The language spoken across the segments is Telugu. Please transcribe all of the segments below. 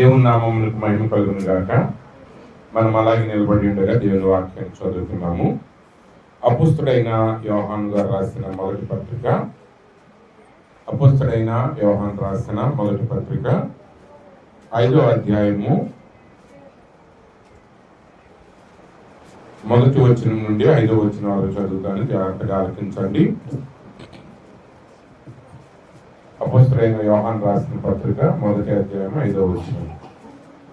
దేవుని నామమునకు మహిమ కలుగును గాక. మనం అలాగే నిలబడి ఉండగా దేవుని వాక్యాన్ని చదువుతున్నాము. అపుస్తుడైన యోహాను గారు రాసిన మొదటి పత్రిక, అపుస్తుడైన యోహాను రాసిన మొదటి పత్రిక 5వ అధ్యాయము మొదటి వచనం నుండి 5వ వచనం వరకు చదువుతాను, జాగ్రత్తగా ఆలకించండి. అపుస్తుడైన యోహాను రాసిన పత్రిక మొదటి అధ్యాయం 5వ వచనం,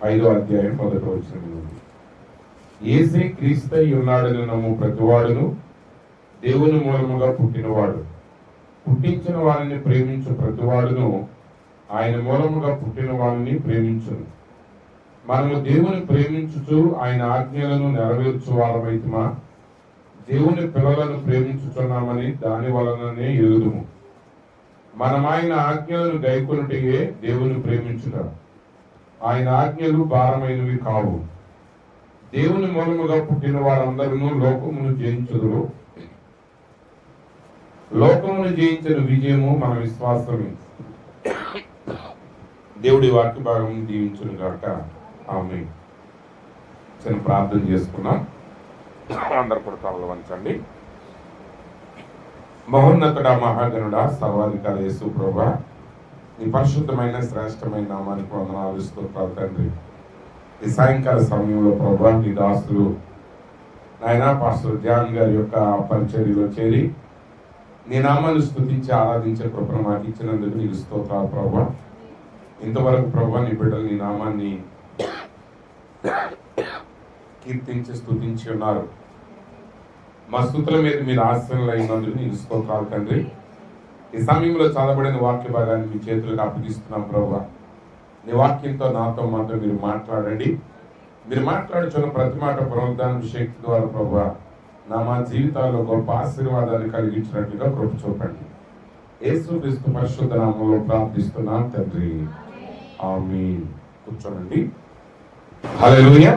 5వ అధ్యాయం మొదటి వచనం నుండి. యేసే క్రీస్తై ఉన్నాడని నమ్ము ప్రతివాడును దేవుని మూలముగా పుట్టినవాడు, పుట్టించిన వారిని ప్రేమించు ప్రతివాడును ఆయన మూలముగా పుట్టిన వారిని ప్రేమించును. మనము దేవుని ప్రేమించుచు ఆయన ఆజ్ఞలను నెరవేర్చు వారమైతుమా, దేవుని పిల్లలను ప్రేమించుచున్నామని దాని వలననే ఎరుగుదుము. మనం ఆయన ఆజ్ఞలను గైకొనుటే దేవుని ప్రేమించుట. ఆయన ఆజ్ఞలు భారమైనవి కావు. దేవుని మూలముగా పుట్టిన వారందరూ లోకమును జయించుదురు. లోకమును జయించిన విజయము మన విశ్వాసమే. దేవుడి వాక్య భాగం దీవించును గాక. ఆమేన్. చిన్న ప్రార్థన చేసుకున్నాం. అందరు కూడా తలలు వంచండి. మహోన్నతుడా, మహాగణుడా, సర్వాధికారి యేసు ప్రభువా, నీ పరిశుద్ధమైన శ్రేష్టమైన నామానికి వందనాలు స్తోత్రాలు తండ్రి. ఈ సాయంకాల సమయంలో ప్రభువా, నీ దాసులు నాయన పాస్టర్ జాన్ గారి యొక్క పరిచర్యలో చేరి నీ నామాన్ని స్తుతించి ఆరాధించే కృపను మాకు ఇచ్చినందుకు నీకు స్తోత్రాలు ప్రభువా. ఇంతవరకు ప్రభువా నీ బిడ్డలు నీ నామాన్ని కీర్తించి స్తుతించి ఉన్నారు. మా స్తుతుల మీద మీరు ఆశ్రయంలో అయినందుకు నీకు స్తోత్రాలు తండ్రి. ఈ సమయంలో చదవబడిన వాక్య భాగాన్ని మీ చేతులకు అప్పగిస్తున్నాం ప్రభువా. నీ వాక్యంతో నాతో మాత్రం మీరు మాట్లాడండి. మీరు మాట్లాడుచున్న ప్రతి మాట పునరుద్ధాన శక్తి ద్వారా ప్రభువా నా మా జీవితాల్లో గొప్ప ఆశీర్వాదాన్ని కలిగించినట్లుగా కృప చూపండి. యేసుక్రీస్తు పరిశుద్ధ నామంలో ప్రార్థిస్తున్నాం తండ్రి. ఆమేన్. కూర్చోనండి. హల్లెలూయా,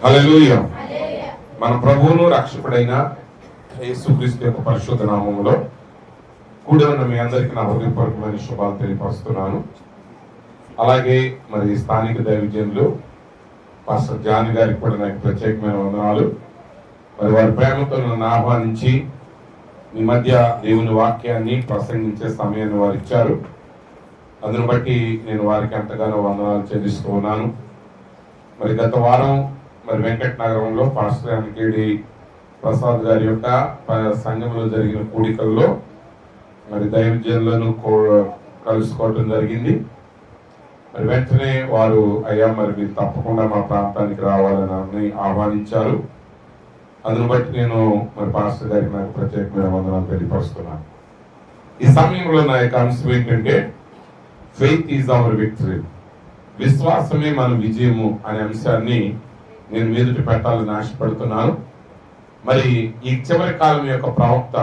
హల్లెలూయా. మన ప్రభువును రక్షకుడైన యేసుక్రీస్తు యొక్క పరిశుద్ధ నామములో కూడి ఉన్న మీ అందరికీ నా హృదయపూర్వకమైన శుభాలు తెలియపరుస్తున్నాను. అలాగే మరి స్థానిక దైవజనులు పాస్టర్ జాన్ గారికి కూడా నాకు ప్రత్యేకమైన వందనాలు. మరి వారి ప్రేమతో నన్ను ఆహ్వానించి మీ మధ్య దేవుని వాక్యాన్ని ప్రసంగించే సమయాన్ని వారు ఇచ్చారు. అందును బట్టి నేను వారికి ఎంతగానో వందనాలు చెల్లిస్తూ ఉన్నాను. మరి గత వారం మరి వెంకట నగరంలో పాస్టర్ యానకేడి ప్రసాద్ గారి యొక్క సంఘంలో జరిగిన కూడికల్లో మరి దైవజనులను కలుసుకోవటం జరిగింది. మరి వెంటనే వారు అయ్యా మరి మీరు తప్పకుండా మా ప్రాంతానికి రావాలని ఆహ్వానించారు. అందును బట్టి నేను మరి పాస్టర్ గారికి నాకు ప్రత్యేకమైన వందనాలు తెలియపరుస్తున్నాను. ఈ సమయంలో నా యొక్క అంశం ఏంటంటే ఫెయిత్ ఈజ్ అవర్ విక్టరీ, విశ్వాసమే మన విజయము అనే అంశాన్ని నేను మీదటి పెట్టాలని ఆశపడుతున్నాను. మరి ఈ చివరి కాలం యొక్క ప్రవక్త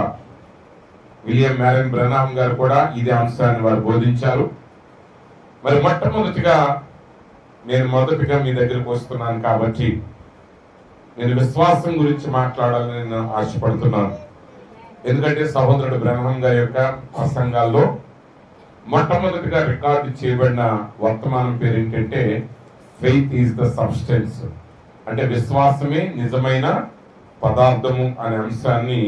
విలియం మ్యారన్ బ్రెనామ్ గారు కూడా ఇదే అంశాన్ని వారు బోధించారు. మరి మొట్టమొదటిగా మొదటిగా మీ దగ్గరకు వస్తున్నాను కాబట్టి నేను విశ్వాసం గురించి మాట్లాడాలని నేను ఆశపడుతున్నాను. ఎందుకంటే సహోదరుడు బ్రెనామ్ గారి యొక్క ప్రసంగాల్లో మొట్టమొదటిగా రికార్డు చేయబడిన వర్తమానం పేరు ఏంటంటే ఫెయిత్ ఈజ్ ద సబ్స్టెన్స్, అంటే విశ్వాసమే నిజమైన పదార్థము అనే అంశాన్ని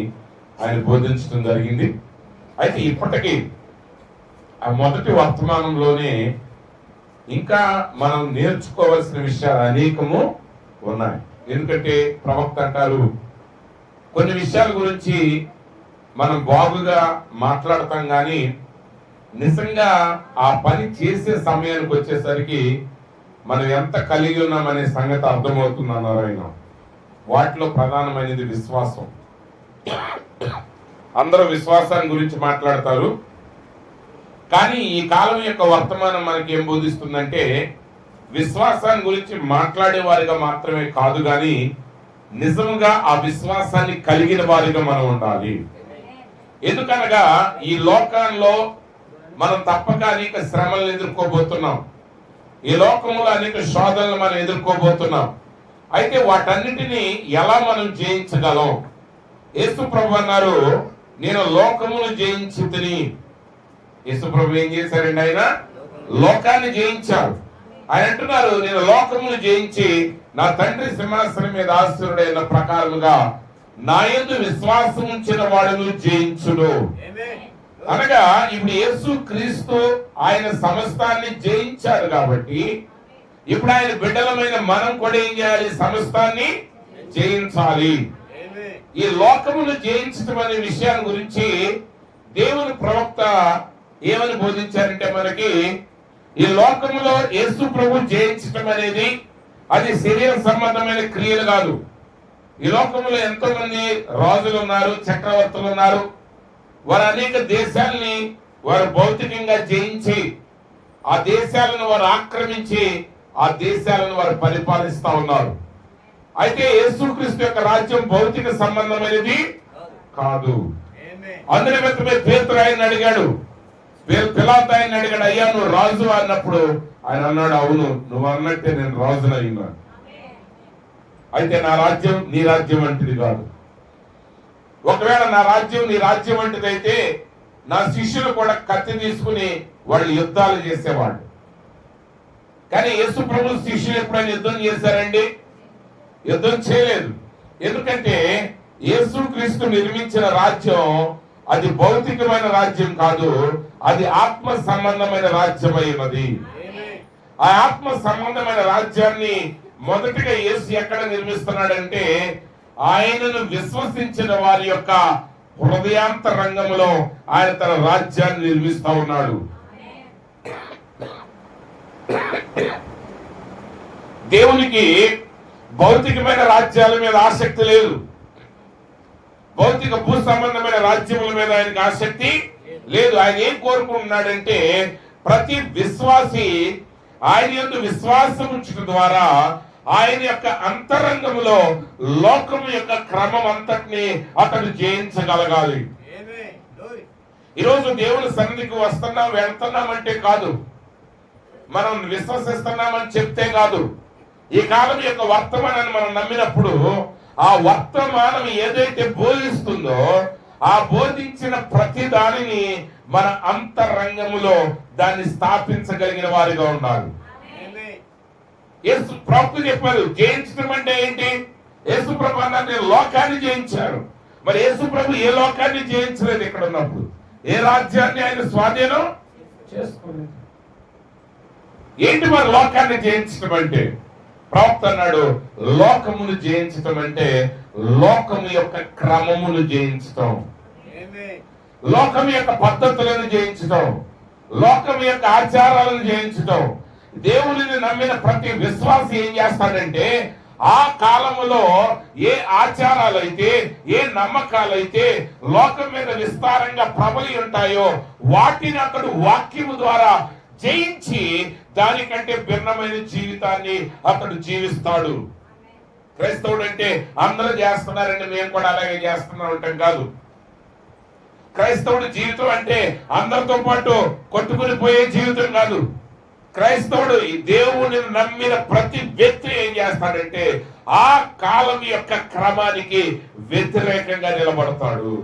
ఆయన బోధించడం జరిగింది. అయితే ఇప్పటికీ ఆ మొదటి వర్తమానంలోనే ఇంకా మనం నేర్చుకోవాల్సిన విషయాలు అనేకము ఉన్నాయి. ఎందుకంటే ప్రవక్త అంటారు కొన్ని విషయాల గురించి మనం బాగుగా మాట్లాడతాం కానీ నిజంగా ఆ పని చేసే సమయానికి వచ్చేసరికి మనం ఎంత కలిగి ఉన్నామనే సంగతి అర్థమవుతుంది అన్నారు ఆయన. వాటిలో ప్రధానమైనది విశ్వాసం. అందరూ విశ్వాసాన్ని గురించి మాట్లాడతారు కానీ ఈ కాలం యొక్క వర్తమానం మనకి ఏం బోధిస్తుందంటే విశ్వాసాన్ని గురించి మాట్లాడే వారిగా మాత్రమే కాదు కానీ నిజంగా ఆ విశ్వాసాన్ని కలిగిన వారిగా మనం ఉండాలి. ఎందుకనగా ఈ లోకంలో మనం తప్పక అనేక శ్రమలను ఎదుర్కోబోతున్నాం. ఈ లోకంలో అనేక శోధనలు మనం ఎదుర్కోబోతున్నాం. అయితే వాటన్నిటినీ ఎలా మనం జయించగలం? యేసు ప్రభు అన్నారు, నేను లోకమును జయించి తిని. యేసు ప్రభు ఏం చేశారండి? ఆయన లోకాన్ని జయించారు. ఆయన అంటున్నారు, నేను లోకమును జయించి నా తండ్రి సింహాసనం మీద ఆసీనుడైన ప్రకారముగా నా యందు విశ్వాసం ఉంచిన వాడును జయించును. అనగా ఇప్పుడు యేసు క్రీస్తు ఆయన సమస్తాన్ని జయించాడు కాబట్టి ఇప్పుడు ఆయన బిడ్డలమైన మనం కూడా ఏం చేయాలి? సమస్తాన్ని జయించాలి. ఈ లోకమును జయించడం అనే విషయాన్ని గురించి దేవుని ప్రవక్త ఏమని బోధించారంటే, మనకి ఈ లోకములో యేసు ప్రభు జయించడం అనేది అది శరీర సంబంధమైన క్రియలు కాదు. ఈ లోకంలో ఎంతో మంది రాజులు ఉన్నారు, చక్రవర్తులు ఉన్నారు. వారు అనేక దేశాలని వారు భౌతికంగా జయించి ఆ దేశాలను వారు ఆక్రమించి ఆ దేశాలను వారు పరిపాలిస్తా ఉన్నారు. అయితే యేసుక్రీస్తు యొక్క రాజ్యం భౌతిక సంబంధమైనది కాదు. అందుని మిత్రమే పేతురు ఆయన అడిగాడు, పిలాతు ఆయన అడిగాడు, అయ్యా నువ్వు రాజు అన్నప్పుడు ఆయన అన్నాడు, అవును నువ్వు అన్నట్టే నేను రాజును అయినాను. అయితే నా రాజ్యం నీ రాజ్యం వంటిది కాదు. ఒకవేళ నా రాజ్యం నీ రాజ్యం వంటిది అయితే నా శిష్యులు కూడా కత్తి తీసుకుని వాళ్ళు యుద్ధాలు చేసేవాళ్ళు. కానీ యేసు ప్రభు శిష్యులు ఎప్పుడైనా యుద్ధం చేశారండి? యుద్ధం చేయలేదు. ఎందుకంటే యేసు క్రీస్తు నిర్మించిన రాజ్యం అది భౌతికమైన రాజ్యం కాదు, అది ఆత్మ సంబంధమైన రాజ్యం అయినది. ఆ ఆత్మ సంబంధమైన రాజ్యాన్ని మొదటిగా యేసు ఎక్కడ నిర్మిస్తున్నాడంటే ఆయనను విశ్వసించిన వారి యొక్క హృదయాంతరంగంలో ఆయన తన రాజ్యాన్ని నిర్మిస్తా ఉన్నాడు. దేవునికి భౌతికమైన రాజ్యాల మీద ఆసక్తి లేదు. భౌతిక భూ సంబంధమైన రాజ్యముల మీద ఆయనకి ఆసక్తి లేదు. ఆయన ఏం కోరుకుంటున్నాడంటే ప్రతి విశ్వాసి ఆయన యందు విశ్వాసం ఉంచడం ద్వారా ఆయన యొక్క అంతరంగంలో లోకము యొక్క క్రమం అంతటిని అతడు జయించగలగాలి. ఈరోజు దేవుని సన్నిధికి వస్తున్నాం వెళ్తున్నామంటే కాదు, మనం విశ్వసిస్తున్నామని చెప్తే కాదు. ఈ కాలం యొక్క వర్తమానాన్ని మనం నమ్మినప్పుడు ఆ వర్తమానం ఏదైతే బోధిస్తుందో ఆ బోధించిన ప్రతి దానిని మన అంతరంగములో దాన్ని స్థాపించగలిగిన వారిగా ఉండాలి. యేసు ప్రభు చెప్పారు, జయించడం అంటే ఏంటి? యేసు ప్రభు అన్నారు లోకాన్ని జయించారు. మరి యేసు ప్రభు ఏ లోకాన్ని జయించలేదు. ఇక్కడ ఉన్నప్పుడు ఏ రాజ్యాన్ని ఆయన స్వాధీనం చేసుకోలేదు. ఏంటి మరి లోకాన్ని జయించడం అంటే? ప్రవక్త అన్నాడు, లోకమును జయించడం అంటే లోకము యొక్క క్రమమును జయించడం, లోకం యొక్క పద్ధతులను జయించడం, లోకం యొక్క ఆచారాలను జయించడం. దేవుడిని నమ్మిన ప్రతి విశ్వాసి ఏం చేస్తాడంటే ఆ కాలములో ఏ ఆచారాలైతే ఏ నమ్మకాలైతే లోకం మీద విస్తారంగా ప్రబలి ఉంటాయో వాటిని అతడు వాక్యము ద్వారా జయించి దానికంటే భిన్నమైన జీవితాన్ని అతడు జీవిస్తాడు. క్రైస్తవుడు అంటే అందరూ చేస్తున్నారండి మేము కూడా అలాగే చేస్తున్నాం అంటాం కాదు. క్రైస్తవుడు జీవితం అంటే అందరితో పాటు కొట్టుకుని పోయే జీవితం కాదు. క్రైస్తవుడు ఈ దేవుని నమ్మిన ప్రతి వ్యక్తి ఏం చేస్తాడంటే ఆ కాలం యొక్క క్రమానికి వ్యతిరేకంగా నిలబడతాడు.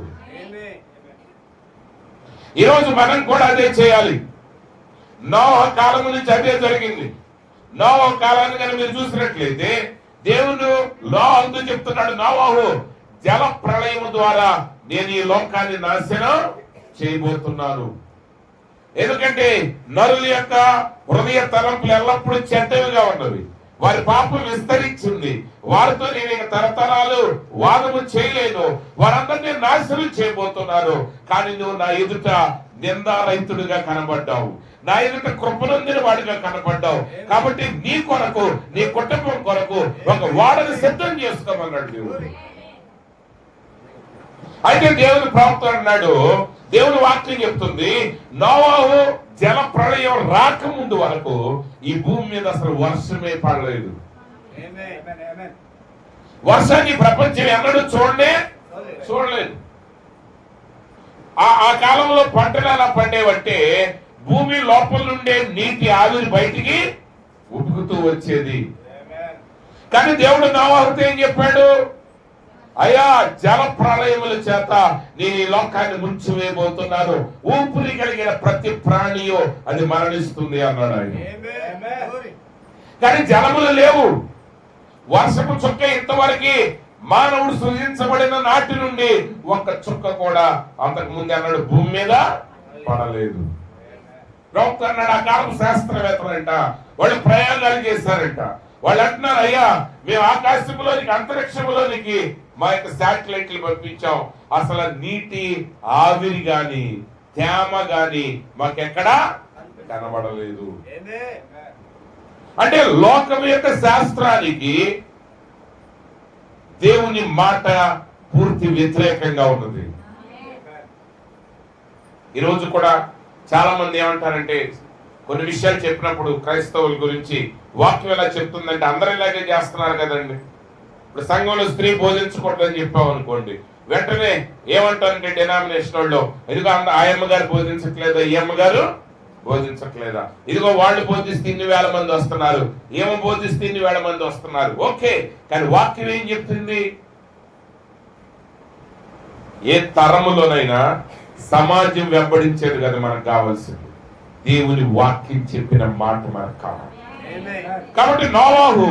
ఈరోజు మనం కూడా అదే చేయాలి. నోవహు కాలం నుంచి అదే జరిగింది. నోవహు కాలాన్ని కానీ మీరు చూసినట్లయితే దేవుడు నోవహుతో చెప్తున్నాడు, నోవహు జల ప్రళయం ద్వారా నేను ఈ లోకాన్ని నాశనం చేయబోతున్నాను. ఎందుకంటే నరుల యొక్క హృదయ తలంపులు ఎల్లప్పుడూ చెడ్డవిగా ఉన్నవి. వారి పాపం విస్తరించింది. వారితో నేను ఇక తరతరాలు వాదము చేయలేను. వారందరినీ నాశనం చేయబోతున్నాను. కానీ నువ్వు నా ఎదుట నిందారహితుడిగా కనబడ్డావు, నా ఎదుట కృపనొందిన వాడిగా కనబడ్డావు. కాబట్టి నీ కొరకు నీ కుటుంబం కొరకు ఒక వాడని సిద్ధం చేసుకోమన్నాడు దేవుడు. అయితే దేవుని ప్రవక్త అన్నాడు, దేవుని వాక్యం చెప్తుంది, నోవహు జల ప్రళయం రాకముందు వరకు ఈ భూమి మీద అసలు వర్షమే పడలేదు. వర్షాన్ని ప్రపంచం ఎన్నడూ చూడలేదు. ఆ కాలంలో పంటలు ఎలా పండేవంటే భూమి లోపల నుండే నీటి ఆవిరి బయటికి ఉబుకుతూ వచ్చేది. కానీ దేవుడు నోవహుతో ఏం చెప్పాడు? అయ్యా జల ప్రళయముల చేత నేను ఈ లోకాన్ని ముంచివేయబోతున్నాను. ఊపిరి కలిగిన ప్రతి ప్రాణియో అది మరణిస్తుంది అన్నాడు ఆయన. కానీ జలములు లేవు. వర్షపు చుక్క ఇంతవరకు మానవుడు సృజించబడిన నాటి నుండి ఒక్క చుక్క కూడా అంతకు ముందు అన్నాడు భూమి మీద పడలేదు. ప్రవక్త అన్నాడు, ఆ కాలం శాస్త్రవేత్తలంట వాళ్ళు ప్రయోగాలు చేశారంట. వాళ్ళు అంటున్నారు, అయ్యా మేము ఆకాశంలోనికి అంతరిక్షంలోనికి మా యొక్క శాటిలైట్లు పంపించాం, అసలు నీటి ఆవిరి గాని తేమ గాని మాకెక్కడా కనబడలేదు. అంటే లోకం యొక్క శాస్త్రానికి దేవుని మాట పూర్తి వ్యతిరేకంగా ఉన్నది. ఈరోజు కూడా చాలా మంది ఏమంటారంటే, కొన్ని విషయాలు చెప్పినప్పుడు క్రైస్తవుల గురించి వాక్యం ఎలా చెప్తుందంటే అందరూ ఇలాగే చేస్తున్నారు కదండి. ఇప్పుడు సంఘంలో స్త్రీ బోధించకూడదని చెప్పాం అనుకోండి, వెంటనే ఏమంటారంటే డినామినేషన్ వాళ్ళు, ఇదిగో ఆయమ్మ గారు బోధించట్లేదా, ఈ అమ్మగారు బోధించట్లేదా, ఇదిగో వాళ్ళు బోధిస్తే ఇన్ని వేల మంది వస్తున్నారు, ఏమో బోధిస్తే ఇన్ని వేల మంది వస్తున్నారు. ఓకే, కానీ వాక్యం ఏం చెప్తుంది? ఏ తరములోనైనా సమాజం వెంబడించేది కదా మనకు కావాల్సింది, దేవుని వాక్యం చెప్పిన మాట మనకు కావాలి. కాబట్టి నోవాహు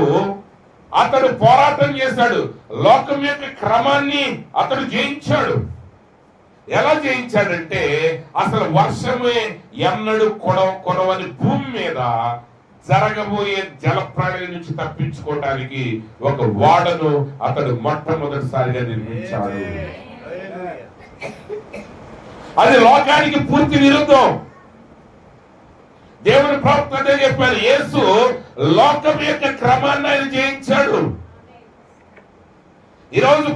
అతడు పోరాటం చేశాడు, లోకం యొక్క క్రమాన్ని అతడు జయించాడు. ఎలా జయించాడంటే, అసలు వర్షమే ఎన్నడూ కొడవని భూమి మీద జరగబోయే జలప్రాణి నుంచి తప్పించుకోవటానికి ఒక వాడను అతడు మొట్టమొదటిసారిగా నిర్మించాడు. అది లోకానికి పూర్తి విరుద్ధం. దేవుని ప్రవక్త అదే చెప్పారు, యేసు లోకం యొక్క క్రమాన్ని ఆయన జయించాడు. ఈరోజు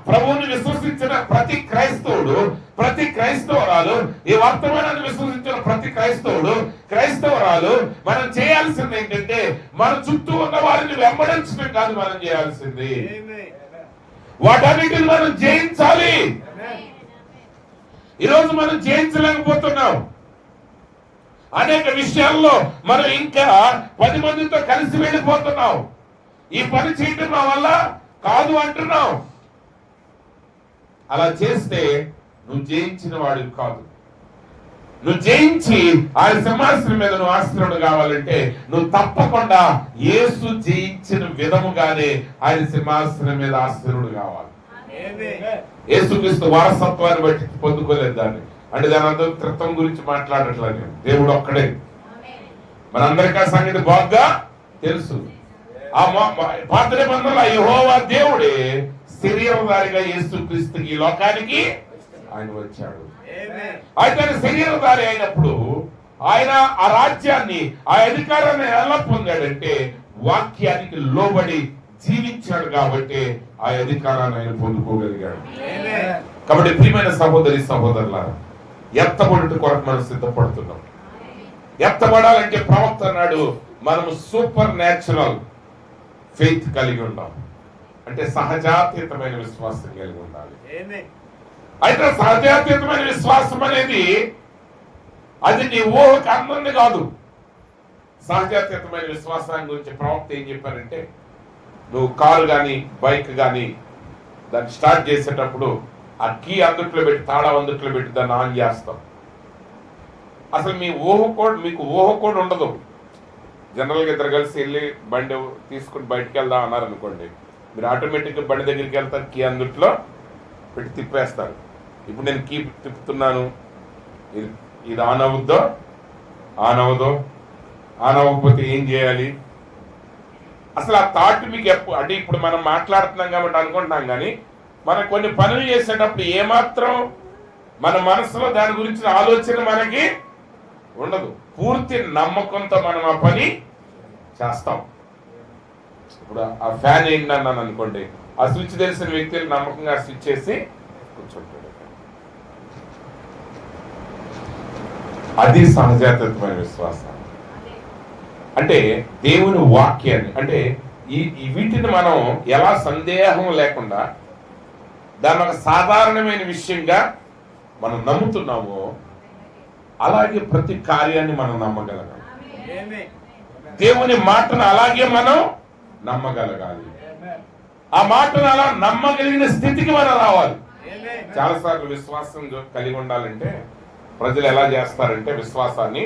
ప్రభువుని విశ్వసించిన ప్రతి క్రైస్తవుడు, ప్రతి క్రైస్తవరాలు, ఈ వర్తమానాన్ని విశ్వసించిన ప్రతి క్రైస్తవుడు, క్రైస్తవరాలు మనం చేయాల్సింది ఏంటంటే, మన చుట్టూ ఉన్న వారిని వెంబడించడం కాదు మనం చేయాల్సింది, వాటన్నిటిని మనం జయించాలి. ఈరోజు మనం జయించలేకపోతున్నాం. అనేక విషయాల్లో మనం ఇంకా 10 మందితో కలిసి వెళ్ళిపోతున్నాం. ఈ పని చేయటం వల్ల కాదు అంటున్నావు. అలా చేస్తే నువ్వు జయించిన వాడివి కాదు. నువ్వు జయించి ఆయన సింహాసనం మీద నువ్వు ఆశ్రయుడు కావాలంటే నువ్వు తప్పకుండా యేసు జయించిన విధముగానే ఆయన సింహాసనం మీద ఆశ్రయుడు కావాలి. యేసుక్రీస్తు వారసత్వాన్ని బట్టి పొందుకోలేదు దాన్ని. అంటే దాని అందరూ త్రిత్వం గురించి మాట్లాడట్లేదు. దేవుడు ఒక్కడే. మనందరికీ ఆ సంగతి బాగా తెలుసు. ఆ పాత నిబంధనలో యెహోవా దేవుడే శరీరధారిగా యేసుక్రీస్తు ఈ లోకానికి ఆయన వచ్చాడు. అయితే ఆయన శరీరధారి అయినప్పుడు ఆయన ఆ రాజ్యాన్ని, ఆ అధికారాన్ని ఎలా పొందాడంటే వాక్యానికి లోబడి జీవించాడు కాబట్టి ఆ అధికారాన్ని ఆయన పొందుకోగలిగాడు. కాబట్టి ప్రియమైన సహోదరి సహోదరులారా, ఎత్తబడుట కొరకు మనం సిద్ధపడుతున్నాం. ఎత్తబడాలంటే ప్రవక్త అన్నాడు, మనము సూపర్ న్యాచురల్ ఫెయిత్ కలిగి ఉండాలి. అంటే సహజాతీతమైన విశ్వాసం కలిగి ఉండాలి. అయితే సహజాతీతమైన విశ్వాసం అనేది అది నీ ఊహకు అందరిది కాదు. సహజాతీతమైన విశ్వాసాన్ని గురించి ప్రవక్త ఏం చెప్పారంటే, నువ్వు కారు కానీ బైక్ కానీ దాన్ని స్టార్ట్ చేసేటప్పుడు ఆ కీ అందుట్లో పెట్టి, తాళం అందుట్లో పెట్టి దాన్ని ఆన్ చేస్తాం. అసలు మీకు ఊహ కూడా ఉండదు. జనరల్గా ఇద్దరు కలిసి వెళ్ళి బండి తీసుకుని బయటకు వెళ్దాం అన్నారు అనుకోండి, మీరు ఆటోమేటిక్గా బండి దగ్గరికి వెళ్తారు, కీ అందుట్లో పెట్టి తిప్పేస్తారు. ఇప్పుడు నేను కీ తిప్పుతున్నాను, ఇది ఆన్ అవుద్దో ఆన్ అవ్వదో, ఆన్ అవ్వకపోతే ఏం చేయాలి? అసలు ఆ థాట్ మీకు అంటే ఇప్పుడు మనం మాట్లాడుతున్నాం కాబట్టి అనుకుంటున్నాం, కానీ మనం కొన్ని పనులు చేసేటప్పుడు ఏమాత్రం మన మనసులో దాని గురించిన ఆలోచన మనకి ఉండదు. పూర్తి నమ్మకంతో మనం ఆ పని చేస్తాం. ఇప్పుడు ఆ ఫ్యాన్ ఏంటన్నాను అనుకోండి, ఆ స్విచ్ తెలిసిన వ్యక్తులు నమ్మకంగా స్విచ్ చేసి కూర్చుంటాడు. అది సహజాతమైన విశ్వాసం. అంటే దేవుని వాక్యాన్ని, అంటే వీటిని మనం ఎలా సందేహం లేకుండా దాని ఒక సాధారణమైన విషయంగా మనం నమ్ముతున్నామో అలాగే ప్రతి కార్యాన్ని మనం నమ్మగలగాలి. దేవుని మాటను అలాగే మనం నమ్మగలగాలి. ఆ మాటను అలా నమ్మగలిగిన స్థితికి మనం రావాలి. చాలాసార్లు విశ్వాసం కలిగి ఉండాలంటే ప్రజలు ఎలా చేస్తారంటే, విశ్వాసాన్ని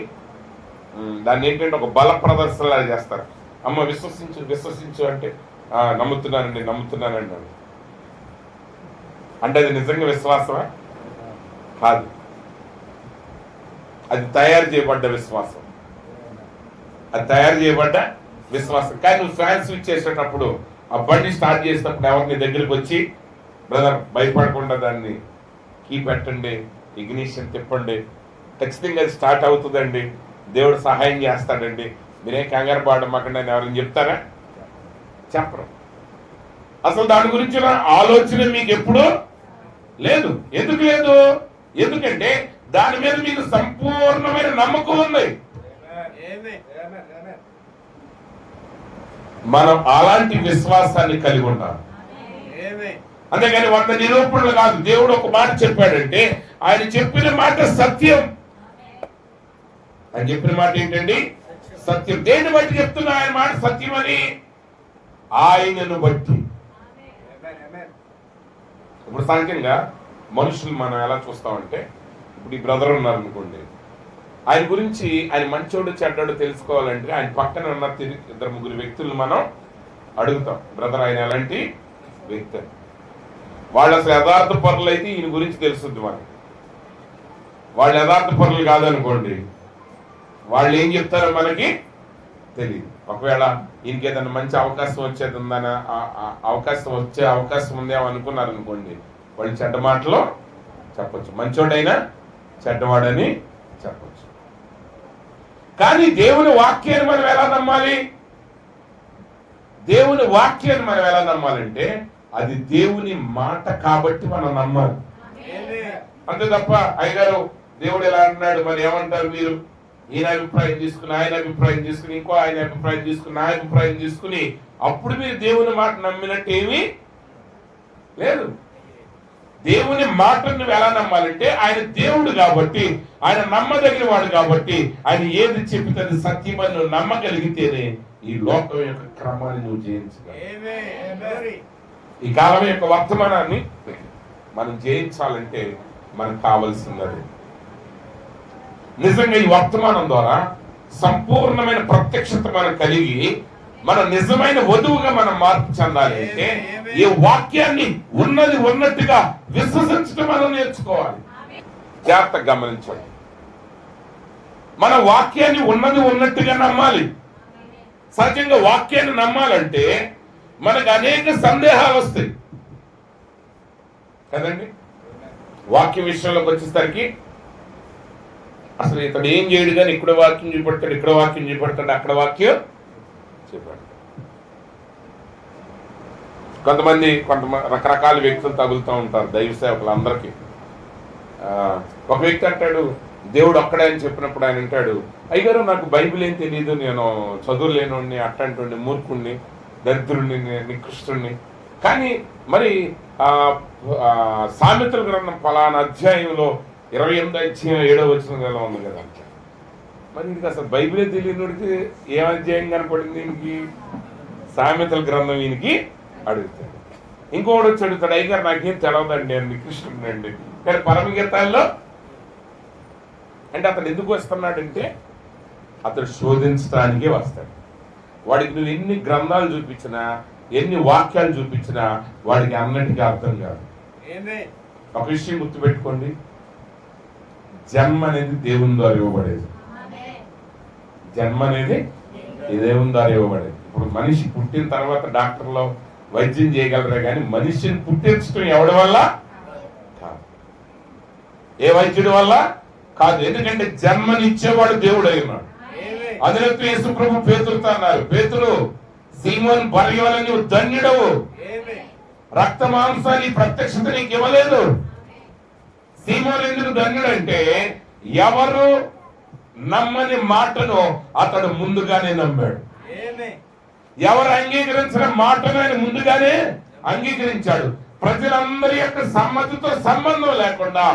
దాన్ని ఏంటంటే ఒక బల ప్రదర్శనలా చేస్తారు. అమ్మ విశ్వసించు విశ్వసించు అంటే నమ్ముతున్నానండి నమ్ముతున్నానండి అంటే అది నిజంగా విశ్వాసమా? కాదు, అది తయారు చేయబడ్డ విశ్వాసం. అది తయారు చేయబడ్డ విశ్వాసం. కానీ నువ్వు ఫ్యాన్ స్విచ్ చేసేటప్పుడు, ఆ బండి స్టార్ట్ చేసేటప్పుడు ఎవరిని దగ్గరికి వచ్చి బ్రదర్ భయపడకుండా దాన్ని కీ పెట్టండి, ఇగ్నిషన్ తిప్పండి, ఖచ్చితంగా అది స్టార్ట్ అవుతుందండి, దేవుడు సహాయం చేస్తాడండి, మీరేం కంగారు పడమాకండి అని ఎవరైనా చెప్తారా? చెప్పరు. అసలు దాని గురించిన ఆలోచన మీకు ఎప్పుడూ లేదు. ఎందుకు లేదు? ఎందుకంటే దాని మీద మీకు సంపూర్ణమైన నమ్మకం ఉంది. మనం అలాంటి విశ్వాసాన్ని కలిగి ఉన్నాం. అంతేగాని 100 నిరూపణలు కాదు. దేవుడు ఒక మాట చెప్పాడంటే ఆయన చెప్పిన మాట సత్యం. ఆయన చెప్పిన మాట ఏంటండి? సత్యం. దేన్ని బట్టి చెప్తున్నా ఆయన మాట సత్యం అని? ఆయనను బట్టి. ఇప్పుడు సాంఖ్యంగా మనుషులు మనం ఎలా చూస్తామంటే, ఇప్పుడు ఈ బ్రదర్ ఉన్నారు అనుకోండి, ఆయన గురించి ఆయన మంచోడు చెడ్డాడు తెలుసుకోవాలంటే ఆయన పక్కన ఉన్న 2-3 వ్యక్తులను మనం అడుగుతాం, బ్రదర్ ఆయన ఎలాంటి వ్యక్తి, వాళ్ళు అసలు యథార్థ పరులు అయితే ఈయన గురించి తెలుస్తుంది మనకి. వాళ్ళు యథార్థ పరులు కాదనుకోండి, వాళ్ళు ఏం చెప్తారో మనకి తెలియదు. ఒకవేళ ఈయనకి ఏదైనా మంచి అవకాశం వచ్చేది ఉందని వచ్చే అవకాశం ఉందేమో అనుకున్నారు అనుకోండి, వాళ్ళు చెడ్డ మాటలు చెప్పచ్చు, మంచోడైనా చెడ్డవాడని చెప్పచ్చు. కానీ దేవుని వాక్యాన్ని మనం ఎలా నమ్మాలి? దేవుని వాక్యాన్ని మనం ఎలా నమ్మాలంటే అది దేవుని మాట కాబట్టి మనం నమ్మాలి. అంతే తప్ప అయ్యగారు దేవుడు ఎలా అంటున్నాడు మరి ఏమంటారు మీరు, ఈయన అభిప్రాయం తీసుకుని ఆయన అభిప్రాయం తీసుకుని ఇంకో ఆయన అభిప్రాయం తీసుకుని నా అభిప్రాయం తీసుకుని అప్పుడు మీరు దేవుని మాట నమ్మినట్టు ఏమీ లేదు. దేవుని మాటను నువ్వు ఎలా నమ్మాలంటే ఆయన దేవుడు కాబట్టి, ఆయన నమ్మదగిన వాడు కాబట్టి, ఆయన ఏది చెప్పితే అది సత్యమని నువ్వు నమ్మగలిగితేనే ఈ లోకం యొక్క క్రమాన్ని నువ్వు జయించగలవు. ఈ కాలం యొక్క వర్తమానాన్ని మనం జయించాలంటే మనకు కావలసినది నిజంగా ఈ వర్తమానం ద్వారా సంపూర్ణమైన ప్రత్యక్షత మనం కలిగి మన నిజమైన వధువుగా మనం మార్పు చెందాలి అంటే ఈ వాక్యాన్ని ఉన్నది ఉన్నట్టుగా విశ్వసించడం మనం నేర్చుకోవాలి. జాగ్రత్తగా గమనించండి, మన వాక్యాన్ని ఉన్నది ఉన్నట్టుగా నమ్మాలి. సహజంగా వాక్యాన్ని నమ్మాలంటే మనకు అనేక సందేహాలు వస్తాయి కదండి. వాక్య విషయంలోకి వచ్చేసరికి అసలు ఇతడు ఏం చేయడు కానీ ఇక్కడ వాక్యం చూపెడతాడు, ఇక్కడ వాక్యం చూపెడతాడు, అక్కడ వాక్యం చూపెడతాడు. కొంతమంది రకరకాల వ్యక్తులు తగులుతూ ఉంటారు దైవ సేవకులందరికీ. ఒక వ్యక్తి అంటాడు దేవుడు ఒక్కడే అని చెప్పినప్పుడు ఆయన అంటాడు, అయ్యగారు నాకు బైబిల్ ఏం తెలియదు, నేను చదువు లేనుడిని, అట్టంటుండి మూర్ఖుణ్ణి, దరిద్రుణ్ణి, నికృష్టుణ్ణి. కానీ మరి సామెతల గ్రంథం ఫలానా అధ్యాయంలో 28:7 ఉంది కదా. మరి ఇది అసలు బైబిలే తెలియనుడికి ఏం అధ్యాయం కనపడింది ఈయనకి? సామెతల గ్రంథం ఈయనకి అడుగుతాడు. ఇంకొకటి వచ్చి అడుగుతాడు, అయ్యగారు నాకేం తెలవదండి, నేను నికృష్టుడిని అండి. కానీ పరమగీతాల్లో అంటే అతను ఎందుకు వస్తున్నాడంటే అతడు శోధించడానికే వస్తాడు. వాడికి నువ్వు ఎన్ని గ్రంథాలు చూపించినా, ఎన్ని వాక్యాలు చూపించినా వాడికి అన్నిటికీ అర్థం కాదు. ఒక విషయం గుర్తుపెట్టుకోండి, జన్మ అనేది దేవుని ద్వారా ఇవ్వబడేది. జన్మ అనేది దేవుని ద్వారా ఇవ్వబడేది. ఇప్పుడు మనిషి పుట్టిన తర్వాత డాక్టర్లో వైద్యం చేయగలరే కానీ మనిషిని పుట్టించడం ఎవడి వల్ల కాదు, ఏ వైద్యుడి వల్ల కాదు. ఎందుకంటే జన్మనిచ్చేవాడు దేవుడు అయి ఉన్నాడు. అదినట్టు యేసు ప్రభు పేతురుతో అన్నారు, పేతురు సీమోను బర్యోను నువ్వు ధన్యుడవు, రక్త మాంసాన్ని ప్రత్యక్షత నీకు ఇవ్వలేదు. సీమోను ఎందుకు ధన్యుడంటే ఎవరు నమ్మని మాటను అతడు ముందుగానే నమ్మాడు. ఎవరు అంగీకరించిన మాటను ఆయన ముందుగానే అంగీకరించాడు. ప్రజలందరి యొక్క సమ్మతితో సంబంధం లేకుండా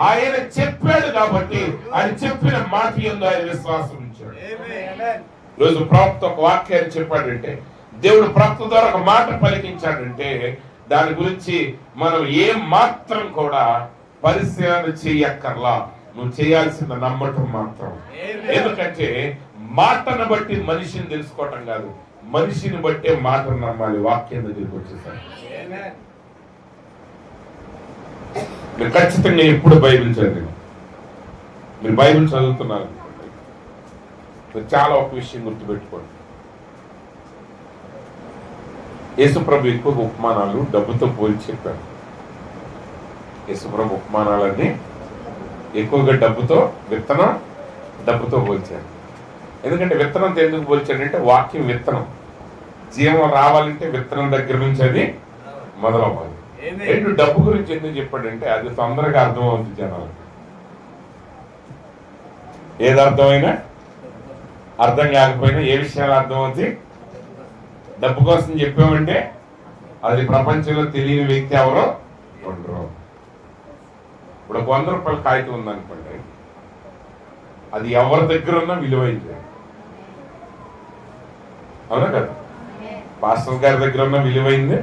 ఆయన చెప్పాడు కాబట్టి ఆయన చెప్పిన మాట యందు ఆయన విశ్వాసం ఉంచాడు. రోజు ప్రవక్త ఒక వాక్యాన్ని చెప్పాడంటే, దేవుడు ప్రవక్త ద్వారా ఒక మాట పలికించాడంటే దాని గురించి మనం ఏ మాత్రం కూడా పరిశీలన చేయక్కర్లా. నువ్వు చేయాల్సిన నమ్మటం మాత్రం. ఎందుకంటే మాటను బట్టి మనిషిని తెలుసుకోవటం కాదు, మనిషిని బట్టే మాటను నమ్మాలి. వాక్యం దగ్గరికి వచ్చేసారు. మీరు ఖచ్చితంగా ఎప్పుడు బైబిల్ చదివి, మీరు బైబిల్ చదువుతున్నారు, మీరు చాలా ఒక విషయం గుర్తుపెట్టుకోండి. యేసుప్రభు ఎక్కువ ఉపమానాలు డబ్బుతో పోల్చి చెప్పారు. యేసుప్రభు ఉపమానాలన్నీ ఎక్కువగా డబ్బుతో పోల్చాడు. ఎందుకంటే విత్తనంతో ఎందుకు పోల్చాడంటే వాక్యం విత్తనం, జీవం రావాలంటే విత్తనం దగ్గర నుంచి అది మొదలవ్వాలి. రెండు డబ్బు గురించి ఎందుకు చెప్పాడంటే అది తొందరగా అర్థమవుతుంది జనాలకు. ఏది అర్థమైనా అర్థం కాకపోయినా ఏ విషయాలు అర్థమవుతుంది, డబ్బు కోసం చెప్పామంటే అది ప్రపంచంలో తెలియని వ్యక్తి ఎవరో ఉండరు. ఇప్పుడు 100 రూపాయల కాగితం ఉందనుకోండి, అది ఎవరి దగ్గర ఉన్నా విలువైంది, అవునా కదా? పాస్టర్ గారి దగ్గర ఉన్న విలువైంది,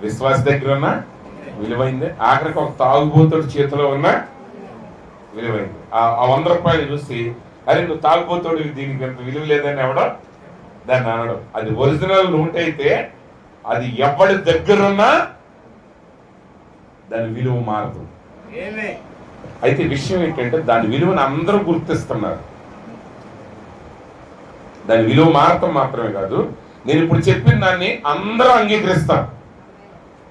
విశ్వాస దగ్గర ఉన్న విలువైంది, ఆఖరికి ఒక తాగుబోతుడి చేతిలో ఉన్న విలువైంది. ఆ 100 రూపాయలు చూసి అరే నువ్వు తాగుబోతుడు, దీనికి ఎంత విలువ లేదని ఎవడో దాన్ని అనడం. అది ఒరిజినల్ నోట్ అయితే అది ఎవరి దగ్గరున్నా దాని విలువ మారదు. అయితే విషయం ఏంటంటే దాని విలువను అందరూ గుర్తిస్తున్నారు. దాని విలువ మారటం మాత్రమే కాదు, నేను ఇప్పుడు చెప్పిన దాన్ని అందరూ అంగీకరిస్తారు.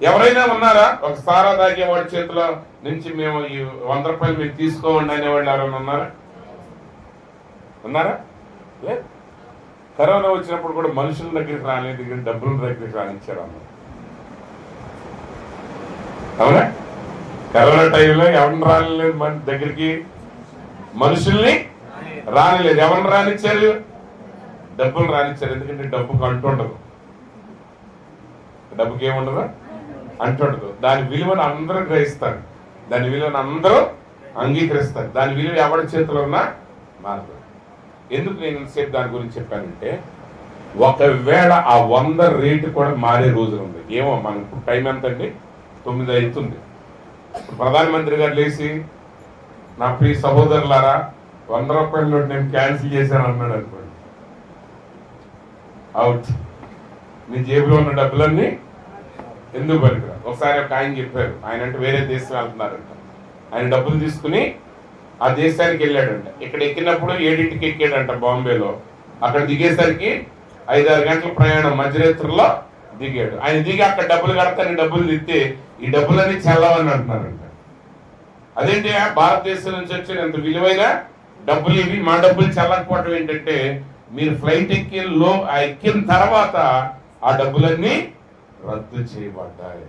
ఎవరైనా ఉన్నారా ఒక సారా తాగేవాడి చేతిలో నుంచి మేము ఈ 100 రూపాయలు మీరు తీసుకోండి అనేవాళ్ళు ఎవరైనా ఉన్నారా? లేదు. కరోనా వచ్చినప్పుడు కూడా మనుషుల దగ్గరికి రాలేదు, డబ్బుల దగ్గరికి రానిచ్చారు అన్న, అవునా? కరోనా టైంలో ఎవరిని రానిలేదు మన దగ్గరికి, మనుషుల్ని రానిలేదు. ఎవరిని రానిచ్చారు? డబ్బులు రానిచ్చారు. ఎందుకంటే డబ్బుకు అంటుండదు, డబ్బుకి ఏముండదు, అంటుండదు. దాని విలువను అందరూ గ్రహిస్తారు, దాని విలువను అందరూ అంగీకరిస్తారు. దాని విలువ ఎవరి చేతిలో ఉన్నా మారదు. ఎందుకు నేను సేపు దాని గురించి చెప్పానంటే, ఒకవేళ ఆ 100 రేటు కూడా మారే రోజులు ఉంది. ఏమో మనకు టైం ఎంత అండి? 9 అవుతుంది. ఇప్పుడు ప్రధానమంత్రి గారు లేచి నా ప్రియ సహోదరులారా 100 రూపాయల నోటు నేను క్యాన్సిల్ చేశాను అన్నాడు అనుకోండి, అవుట్. మీ జేబులో ఉన్న డబ్బులన్నీ ఎందుకు పనికిరా? ఒకసారి ఒక ఆయన చెప్పారు, ఆయన అంటే వేరే దేశం వెళ్తున్నారంట, ఆయన డబ్బులు తీసుకుని ఆ దేశానికి వెళ్ళాడంట. ఇక్కడ ఎక్కినప్పుడు 7ంటికి ఎక్కాడంట బాంబేలో, అక్కడ దిగేసరికి 5-6 గంటల ప్రయాణం, మధ్యరాత్రిలో దిగాడు. ఆయన దిగి అక్కడ డబ్బులు కడతాను డబ్బులు తిత్తే ఈ డబ్బులన్నీ చల్లవని అంటున్నారంట. అదేంటి భారతదేశం నుంచి వచ్చిన ఎంత విలువైన డబ్బులు ఇవి, మా డబ్బులు చల్లకపోవటం ఏంటంటే మీరు ఫ్లైట్ ఎక్కిన తర్వాత ఆ డబ్బులన్నీ రద్దు చేయబడ్డాయి.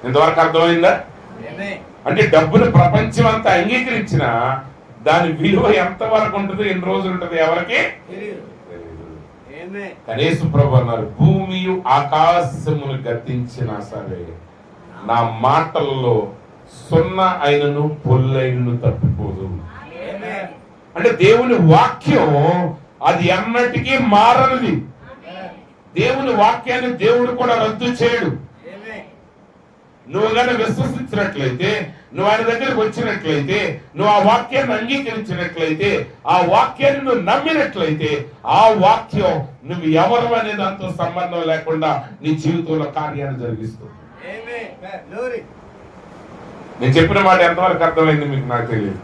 ఇంతవరకు అర్థమైందా? అంటే డబ్బులు ప్రపంచం అంతా అంగీకరించిన దాని విలువ ఎంత వరకు ఉంటుంది, ఎన్ని రోజులు ఉంటుంది ఎవరికి తెలియదు. కనీసం ప్రభు అన్నారు, భూమియు ఆకాశమును గతించినా సరే నా మాటల్లో సున్నా అయినను పొల్లైనను తప్పిపోదు. అంటే దేవుని వాక్యం అది ఎన్నటికీ మారనిది. దేవుని వాక్యాన్ని దేవుడు కూడా రద్దు చేయడు. నువ్వు కానీ విశ్వసించినట్లయితే, నువ్వు ఆయన దగ్గరకు వచ్చినట్లయితే, నువ్వు ఆ వాక్యాన్ని అంగీకరించినట్లయితే, ఆ వాక్యాన్ని నువ్వు నమ్మినట్లయితే, ఆ వాక్యం నువ్వు ఎవరు అనే దాంతో సంబంధం లేకుండా నీ జీవితంలో కార్యాన్ని జరిగిస్తుంది. నేను చెప్పిన మాట ఎంతవరకు అర్థమైంది మీకు నాకు తెలియదు.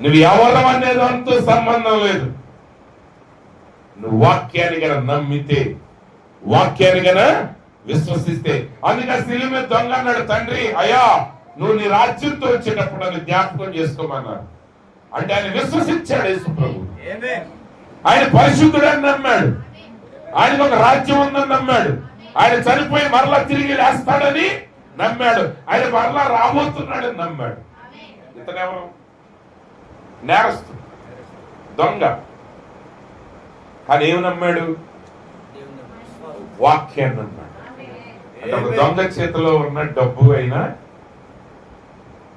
నువ్వు ఎవరు అనే దాంతో సంబంధం లేదు. నువ్వు వాక్యాన్ని గన నమ్మితే, వాక్యాన్ని గన విశ్వసిస్తే. అందుకే శిలువ మీద దొంగ అన్నాడు, తండ్రి అయ్యా నువ్వు నీ రాజ్యంతో వచ్చేటప్పుడు నన్ను జ్ఞాపకం చేసుకోమన్నాడు. అంటే ఆయన విశ్వసించాడు యేసు ప్రభు. ఆయన పరిశుద్ధుడని నమ్మాడు, ఆయనకు ఒక రాజ్యం ఉందని నమ్మాడు, ఆయన చనిపోయి మరలా తిరిగి లేస్తాడని నమ్మాడు, ఆయన మరలా రాబోతున్నాడని నమ్మాడు. ఇతనెవరు? నేరస్తుడు, దొంగ. కానీ ఏమి నమ్మాడు? వాక్యాన్ని నమ్మాడు. అంటే ఒక దొంగ చేతిలో ఉన్న డబ్బు అయినా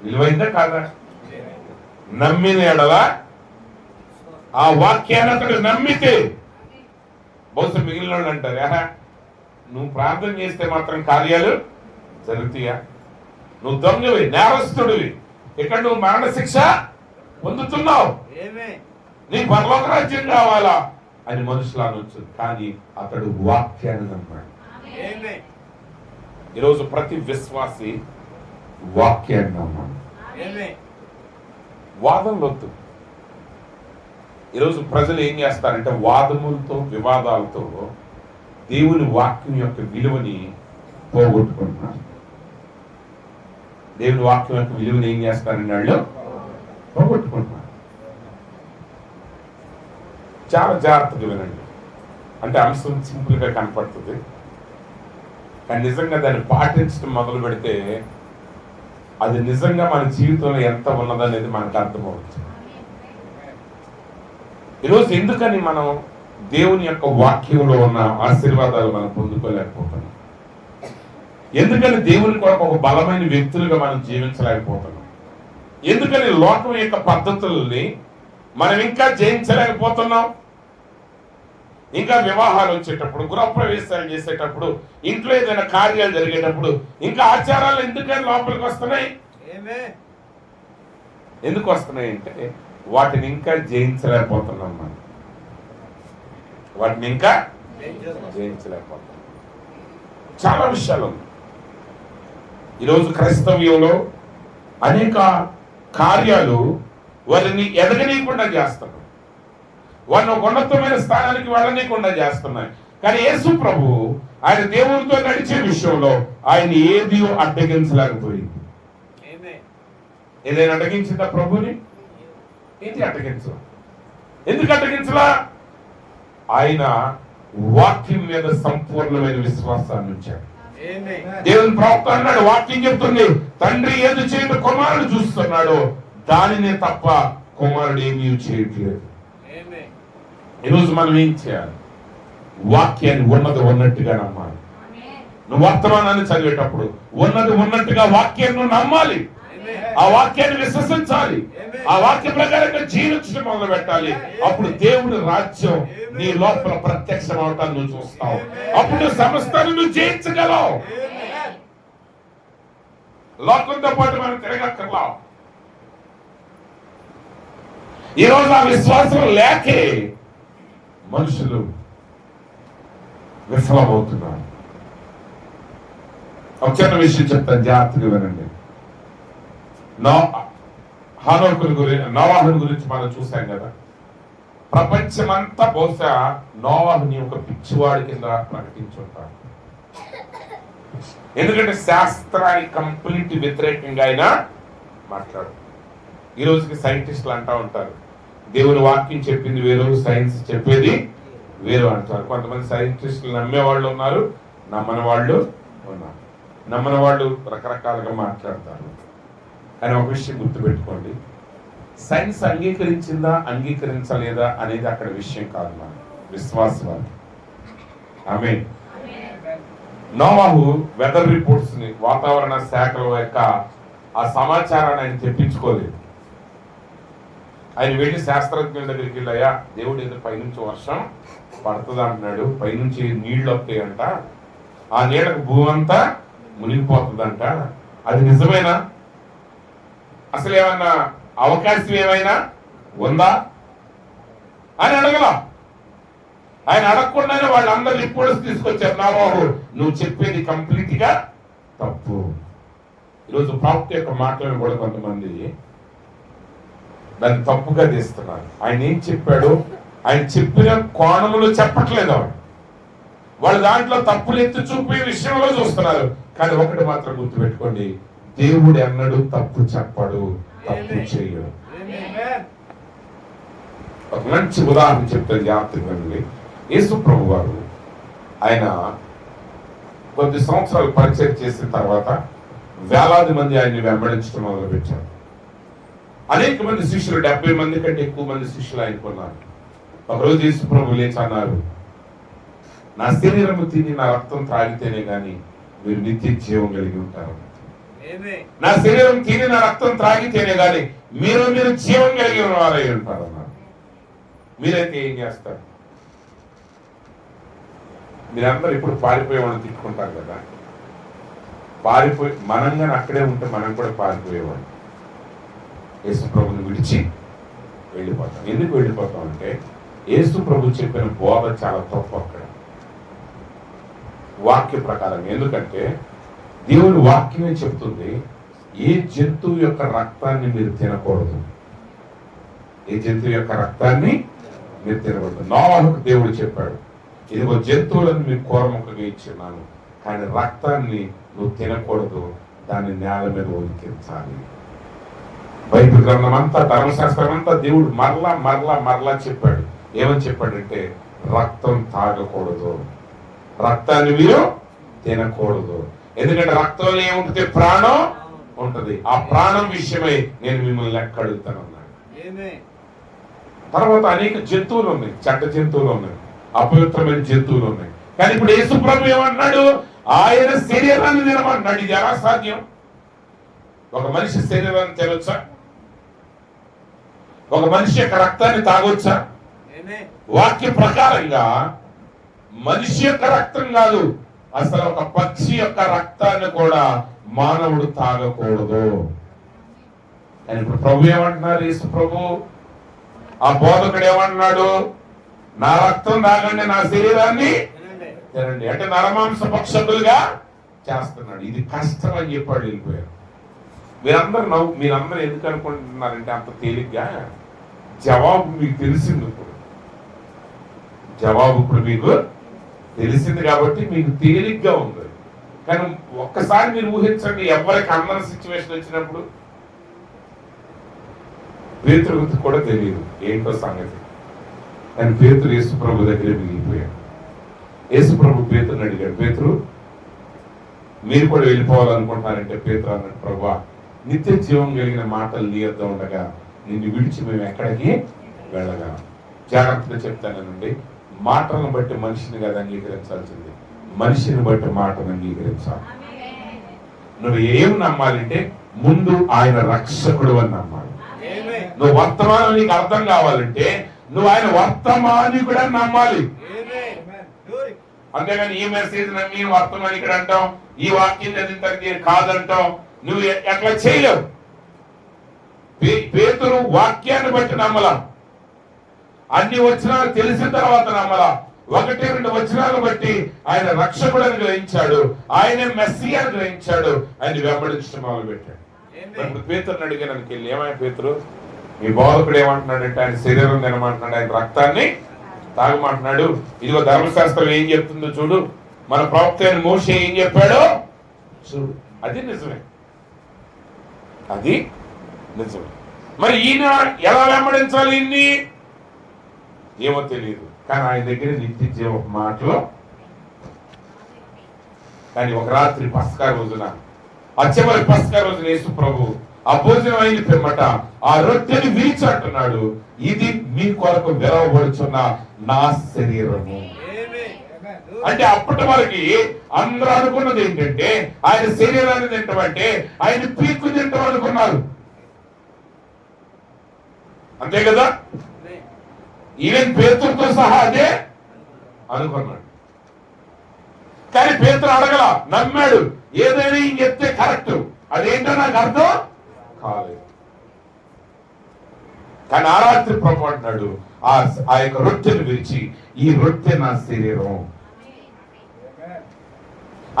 విలువైందా కాదా? నమ్మిన ఎడల ఆ వాక్యాన్ని అతడు నమ్మితే, బహుశా మిగిలిన వాళ్ళు అంటారు, నువ్వు ప్రార్థన చేస్తే మాత్రం కార్యాలు జరుగుతాయా? నువ్వు దొంగవి, నేరస్తుడివి, ఇక్కడ నువ్వు మరణశిక్ష పొందుతున్నావు, నీకు పరలోక రాజ్యం కావాలా అని మనుషులు అనొచ్చు, కానీ అతడు వాక్యాన్ని నమ్మాడు. ఈరోజు ప్రతి విశ్వాసి వాక్యాన్ని నమ్మాడు. వాదనలొద్దు. ఈరోజు ప్రజలు ఏం చేస్తారంటే వాదములతో వివాదాలతో దేవుని వాక్యం యొక్క విలువని పోగొట్టుకుంటున్నారు. దేవుని వాక్యం యొక్క విలువని ఏం చేస్తారండి వాళ్ళు పోగొట్టుకుంటున్నారు. చాలా జాగ్రత్తగా వినండి. అంటే అంశం సింపుల్గా కనపడుతుంది, కానీ నిజంగా దాన్ని పాటించడం మొదలు పెడితే అది నిజంగా మన జీవితంలో ఎంత ఉన్నదనేది మనకు అర్థమవుతుంది. ఈరోజు ఎందుకని మనం దేవుని యొక్క వాక్యంలో ఉన్న ఆశీర్వాదాలు మనం పొందుకోలేకపోతున్నాం? ఎందుకని దేవుని కొరకు ఒక బలమైన వ్యక్తులుగా మనం జీవించలేకపోతున్నాం? ఎందుకని లోకం యొక్క పద్ధతుల్ని మనం ఇంకా జయించలేకపోతున్నాం? ఇంకా వివాహాలు వచ్చేటప్పుడు, గృహప్రవేశాలు చేసేటప్పుడు, ఇంట్లో ఏదైనా కార్యాలు జరిగేటప్పుడు ఇంకా ఆచారాలు ఎందుకని లోపలికి వస్తున్నాయి? ఎందుకు వస్తున్నాయి అంటే వాటిని ఇంకా జయించలేకపోతున్నాం. మనం వాటిని ఇంకా జయించలేకపోతున్నాం. చాలా విషయాలు ఉన్నాయి. ఈరోజు క్రైస్తవ్యంలో అనేక కార్యాలు వారిని ఎదగనీయకుండా చేస్తున్నాయి, వారిని ఒక ఉన్నతమైన స్థానానికి వెళ్ళనీయకుండా చేస్తున్నాయి. కానీ యేసు ప్రభు ఆయన దేవునితో నడిచే విషయంలో ఆయన ఏది అడ్డగించలేకపోయింది. ఏదైనా అడ్డగించిందా ప్రభుని? ఏంటి అడ్డగించు? ఎందుకు అడ్డగించలా? ఆయన వాక్యం మీద సంపూర్ణమైన విశ్వాసాన్ని ఉంచాడు. దేవుని ప్రవక్త అన్నాడు, వాక్యం చెప్తుంది, తండ్రి ఏది చేయడం కుమారుడు చూస్తున్నాడు, దానినే తప్ప కుమారుడు ఏమీ చేయట్లేదు. ఈరోజు మనం ఏం చేయాలి? వాక్యాన్ని ఉన్నది ఉన్నట్టుగా నమ్మాలి. నువ్వు వర్తమానాన్ని చదివేటప్పుడు ఉన్నది ఉన్నట్టుగా వాక్యాన్ని నువ్వు నమ్మాలి, ఆ వాక్యాన్ని విశ్వసించాలి, ఆ వాక్య ప్రకారంగా జీవించడం మొదలు పెట్టాలి. అప్పుడు దేవుడి రాజ్యం నీ లోపల ప్రత్యక్షం అవటాన్ని నువ్వు చూస్తావు. అప్పుడు సమస్తాన్ని నువ్వు జయించగలవు. లోకంతో పాటు మనం తిరగక్కర్లా. ఈరోజు ఆ విశ్వాసం లేకే మనుషులు విఫలమవుతున్నారు. ఒక చిన్న విషయం చెప్తాను, జాగ్రత్తగా వినండి. నోవాహుని గురించి మనం చూసాం కదా. ప్రపంచమంతా బహుశా నోవాహుని ఒక పిచ్చివాడి కింద ప్రకటించుంటారు. ఎందుకంటే శాస్త్రానికి కంప్లీట్ వ్యతిరేకంగా ఆయన మాట్లాడు. ఈ రోజుకి సైంటిస్టులు అంటా ఉంటారు, దేవుని వాక్యం చెప్పింది వేరు, సైన్స్ చెప్పేది వేరు అంటారు. కొంతమంది సైంటిస్టులు నమ్మే వాళ్ళు ఉన్నారు, నమ్మని వాళ్ళు ఉన్నారు. నమ్మని వాళ్ళు రకరకాలుగా మాట్లాడతారు. కానీ ఒక విషయం గుర్తుపెట్టుకోండి, సైన్స్ అంగీకరించిందా అంగీకరించలేదా అనేది అక్కడ విషయం కాదు, మన విశ్వాసం. ఆమె నోవాహు వెదర్ రిపోర్ట్స్ ని, వాతావరణ శాఖల యొక్క ఆ సమాచారాన్ని ఆయన తెప్పించుకోలేదు. ఆయన వెళ్ళి శాస్త్రజ్ఞుల దగ్గరికి వెళ్ళాయా, దేవుడు ఏదో పైనుంచి వర్షం పడుతుంది అంటున్నాడు, పైనుంచి నీళ్లు వస్తాయంట, ఆ నీళ్ళకు భూమి అంతా మునిగిపోతుందంట, అది నిజమేనా? అసలు ఏమన్నా అవకాశం ఏమైనా ఉందా అని అడగల. ఆయన అడగకుండానే వాళ్ళందరూ రిపోర్ట్స్ తీసుకొచ్చారు, నోవాహు నువ్వు చెప్పేది కంప్లీట్ గా తప్పు. ఈరోజు ప్రవక్త యొక్క మాటలను కూడా కొంతమంది దాన్ని తప్పుగా తీస్తున్నారు. ఆయన ఏం చెప్పాడు, ఆయన చెప్పిన కోణములు చెప్పట్లేదు. వాళ్ళు దాంట్లో తప్పులు ఎత్తి చూపే విషయంలో చూస్తున్నారు. కానీ ఒకటి మాత్రం గుర్తుపెట్టుకోండి, దేవుడు అన్నాడు తప్పు చెప్పడు, తప్పు చేయడు. ఒక మంచి ఉదాహరణ చెప్తాను, జాగ్రత్తగా. యేసు ప్రభు వారు ఆయన కొద్ది సంవత్సరాలు పరిచయం చేసిన తర్వాత వేలాది మంది ఆయన్ని వెంబడించడం మొదలుపెట్టారు. అనేక మంది శిష్యులు, 70 మంది కంటే ఎక్కువ మంది శిష్యులు ఆయనకున్నారు. ఒకరోజు యేసు ప్రభు లేచి అన్నారు, నా శరీరము తిని నా రక్తం త్రాగితేనే గాని మీరు నిత్య జీవం కలిగి ఉంటారు. నా శరీరం తిని నా రక్తం త్రాగితేనే గాని మీరు జీవం కలిగిన వారై ఉంటారు అన్నారు. మీరైతే ఏం చేస్తారు? మీరందరూ ఇప్పుడు పారిపోయేవాడిని తిట్టుకుంటారు కదా. పారిపోయి మనంగా అక్కడే ఉంటే మనం కూడా పారిపోయేవాడు. యేసు ప్రభుని విడిచి వెళ్ళిపోతాం. ఎందుకు వెళ్ళిపోతాం అంటే యేసు ప్రభు చెప్పిన బోధ చాలా తప్పు అక్కడ వాక్య ప్రకారం. ఎందుకంటే దేవుని వాక్యమే చెప్తుంది ఏ జంతువు యొక్క రక్తాన్ని మీరు తినకూడదు, ఏ జంతువు యొక్క రక్తాన్ని మీరు తినకూడదు. నోవహుకు దేవుడు చెప్పాడు, ఇదిగో జంతువులను మీకు కూరముక్కగా ఇచ్చిన్నాను, కానీ రక్తాన్ని నువ్వు తినకూడదు, దాన్ని నేల మీద ఉలికించాలి. బైబిల్ గ్రంథం అంతా, ధర్మశాస్త్రం అంతా దేవుడు మరలా మరలా మరలా చెప్పాడు. ఏమని చెప్పాడంటే రక్తం తాగకూడదు, రక్తాన్ని మీరు తినకూడదు. ఎందుకంటే రక్తంలో ఏముంటుంది? ప్రాణం ఉంటది. ఆ ప్రాణం విషయమై నేను మిమ్మల్ని లెక్క అడుగుతానన్నాడు. తర్వాత అనేక జంతువులు ఉన్నాయి, చెడ్డ జంతువులు ఉన్నాయి, అపవిత్రమైన జంతువులు ఉన్నాయి. కానీ ఇప్పుడు యేసు ప్రభు ఏమన్నాడు? ఆయన శరీరాన్ని తినమన్నాడు. ఇది ఎలా సాధ్యం? ఒక మనిషి శరీరాన్ని తినొచ్చా? ఒక మనిషి యొక్క రక్తాన్ని తాగొచ్చా? వాక్య ప్రకారంగా మనిషి యొక్క రక్తం కాదు, అసలు ఒక పక్షి యొక్క రక్తాన్ని కూడా మానవుడు తాగకూడదు. అని ఇప్పుడు ప్రభు ఏమంటున్నారు? యేసు ప్రభు ఆ బోధకుడు ఏమంటున్నాడు? నా రక్తం తాగండి, నా శరీరాన్ని తినండి అంటే నరమాంస భక్షకులుగా చేస్తున్నాడు. ఇది కష్టం అని చెప్పాడు, వెళ్ళిపోయారు. మీరందరూ ఎందుకు అనుకుంటున్నారంటే అంత తేలిగ్గా? జవాబు మీకు తెలిసింది. జవాబు ఇప్పుడు మీకు తెలిసింది కాబట్టి మీకు తేలిగ్గా ఉంది. కానీ ఒక్కసారి మీరు ఊహించండి, ఎవరికి అందరి సిచ్యువేషన్ వచ్చినప్పుడు. పేతురుకు కూడా తెలియదు ఏంటో సంగతి, కానీ పేతురు యేసు ప్రభు దగ్గర మిగిలిపోయాడు. యేసు ప్రభు పేతురుని అడిగాడు, పేతురు మీరు కూడా వెళ్ళిపోవాలనుకుంటున్నారంటే పేతురు అన్నాడు, ప్రభువా నిత్య జీవం కలిగిన మాటలు నీ యొద్ద ఉండగా నిన్ను విడిచి మేము ఎక్కడికి వెళ్ళగా. జాగ్రత్తగా చెప్తానండి, మాటలను బట్టి మనిషిని కాదు అంగీకరించాల్సింది, మనిషిని బట్టి మాటను అంగీకరించాలి. నువ్వు ఏం నమ్మాలంటే ముందు ఆయన రక్షకుడు అని నమ్మాలి. నువ్వు వర్తమానం నీకు అర్థం కావాలంటే నువ్వు ఆయన వర్తమానికుడు అని నమ్మాలి. అంతేగాని ఈ మెసేజ్ నమ్మి వర్తమానికుడు అంటాం, ఈ వాక్యం చదివిన కాదంటాం, నువ్వు ఎట్లా చేయలేవు. పేతురు వాక్యాన్ని బట్టి నమ్మలా, అన్ని వచనాలు తెలిసిన తర్వాత నమ్మలా. 1-2 వచనాలు బట్టి ఆయన రక్షకుడని గ్రహించాడు, ఆయనే మెస్సియా అని గ్రహించాడు, ఆయన వెంబడించడం మొదలు పెట్టాడు. ఇప్పుడు పేతురుని అడిగాను వెళ్ళి, ఏమైనా పేతురు మీ బోధకుడు ఏమంటున్నాడంటే ఆయన శరీరం తినమంటున్నాడు, ఆయన రక్తాన్ని తాగమంటున్నాడు. ఇదిగో ధర్మశాస్త్రం ఏం చెప్తుందో చూడు, మన ప్రవక్త అయిన మోషే ఏం చెప్పాడో చూడు. అది నిజమే, అది నిజమే. మరి ఈయన ఎలా వెంబడించాలి? ఇన్ని ఏమో తెలియదు, కానీ ఆయన దగ్గర నిత్య జీవ మాటలో. కానీ ఒక రాత్రి పస్కా రోజున, చివరి పస్కా రోజున యేసు ప్రభు ఆ భోజనం అయిన పిమ్మట ఆ రొట్టెని విరిచి అంటున్నాడు, ఇది మీ కొరకు విరవబడుచున్న నా శరీరము. అంటే అప్పటి వరకు అందరూ అనుకున్నది ఏంటంటే ఆయన శరీరాన్ని తింటామంటే ఆయన పీక్కు తింటాం అనుకున్నారు, అంతే కదా. ఈవెన్ పేతురుతో సహా అదే అనుకున్నాడు. కానీ పేతురు అడగల, నమ్మాడు. ఏదైనా ఇంక చెప్తే కరెక్ట్, అదేంటో నాకు అర్థం కాలేదు. కానీ ఆ రాత్రి ప్రభు అంటున్నాడు, ఆ యొక్క రొట్టెను విరిచి, ఈ రొట్టె నా శరీరం.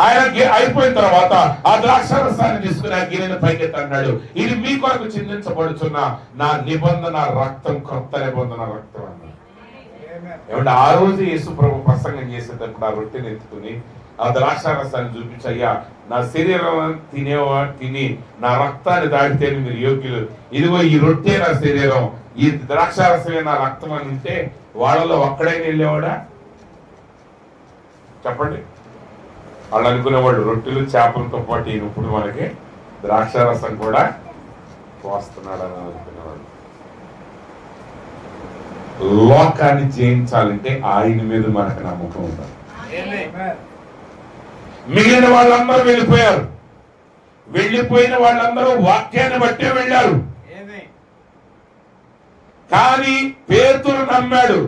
ఆయన అయిపోయిన తర్వాత ఆ ద్రాక్షారసాన్ని తీసుకుని ఆ గిన్నెను పైకెత్తి అన్నాడు, ఇది మీ కొరకు చిందించబడుచున్న నా నిబంధన రక్తం, కొత్త నిబంధన రక్తం అన్నాడు. ఏమంటే ఆ రోజు యేసు ప్రభు ప్రసంగం చేసేటప్పుడు ఆ రొట్టెని ఎత్తుకుని ఆ ద్రాక్షారసాన్ని చూపించి, అయ్యా నా శరీరం తిని నా రక్తాన్ని దాటితేనే మీరు యోగ్యులు, ఇదిగో ఈ రొట్టె నా శరీరం, ఈ ద్రాక్షారసమే నా రక్తం అని ఉంటే వాళ్ళలో ఒక్కడైనా వెళ్ళేవాడా? చెప్పండి. వాళ్ళు అనుకునేవాడు రొట్టెలు చేపలతో పాటు ఇప్పుడు మనకి ద్రాక్షారసం కూడా పోస్తున్నాడు అని అనుకునేవాడు. లోకాన్ని జయించాలంటే ఆయన మీద మనకు నమ్మకం ఉండాలి. మిగిలిన వాళ్ళందరూ వెళ్ళిపోయారు, వెళ్ళిపోయిన వాళ్ళందరూ వాక్యాన్ని బట్టే వెళ్ళారు. కానీ పేతురు నమ్మాడు.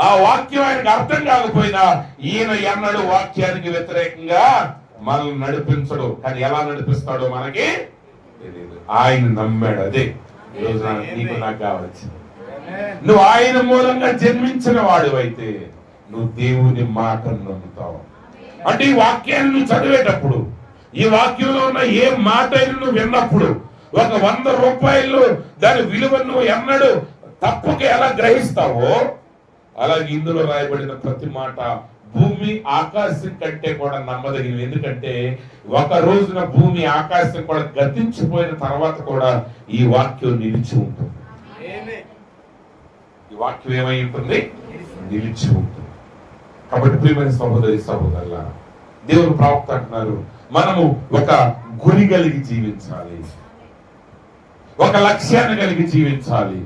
ఆ వాక్యం ఆయనకు అర్థం కాకపోయినా ఈయన ఎన్నడు వాక్యానికి వ్యతిరేకంగా మనల్ని నడిపించడు. కానీ ఎలా నడిపిస్తాడో మనకి తెలియదు. ఆయన నమ్మాడు. అదే ఈరోజు నీకు నాకు కావాల్సింది. నువ్వు ఆయన మూలంగా జన్మించిన వాడు అయితే నువ్వు దేవుని మాటను నమ్ముతావు. అంటే ఈ వాక్యాన్ని నువ్వు చదివేటప్పుడు, ఈ వాక్యంలో ఉన్న ఏ మాట నువ్వు విన్నప్పుడు, ఒక 100 రూపాయలు దాని విలువను ఎన్నడు తప్పుకి ఎలా గ్రహిస్తావో, అలాగే ఇందులో రాయబడిన ప్రతి మాట భూమి ఆకాశం కంటే కూడా నమ్మదగినవి. ఎందుకంటే ఒక రోజున భూమి ఆకాశం కూడా గతించిపోయిన తర్వాత కూడా ఈ వాక్యం నిలిచి ఉంటుంది. ఈ వాక్యం ఏమై ఉంటుంది? నిలిచి ఉంటుంది. కాబట్టి ప్రియమైన సహోదరి సహోదరుల, దేవుని ప్రవక్త అంటున్నారు, మనము ఒక గురి కలిగి జీవించాలి, ఒక లక్ష్యాన్ని కలిగి జీవించాలి.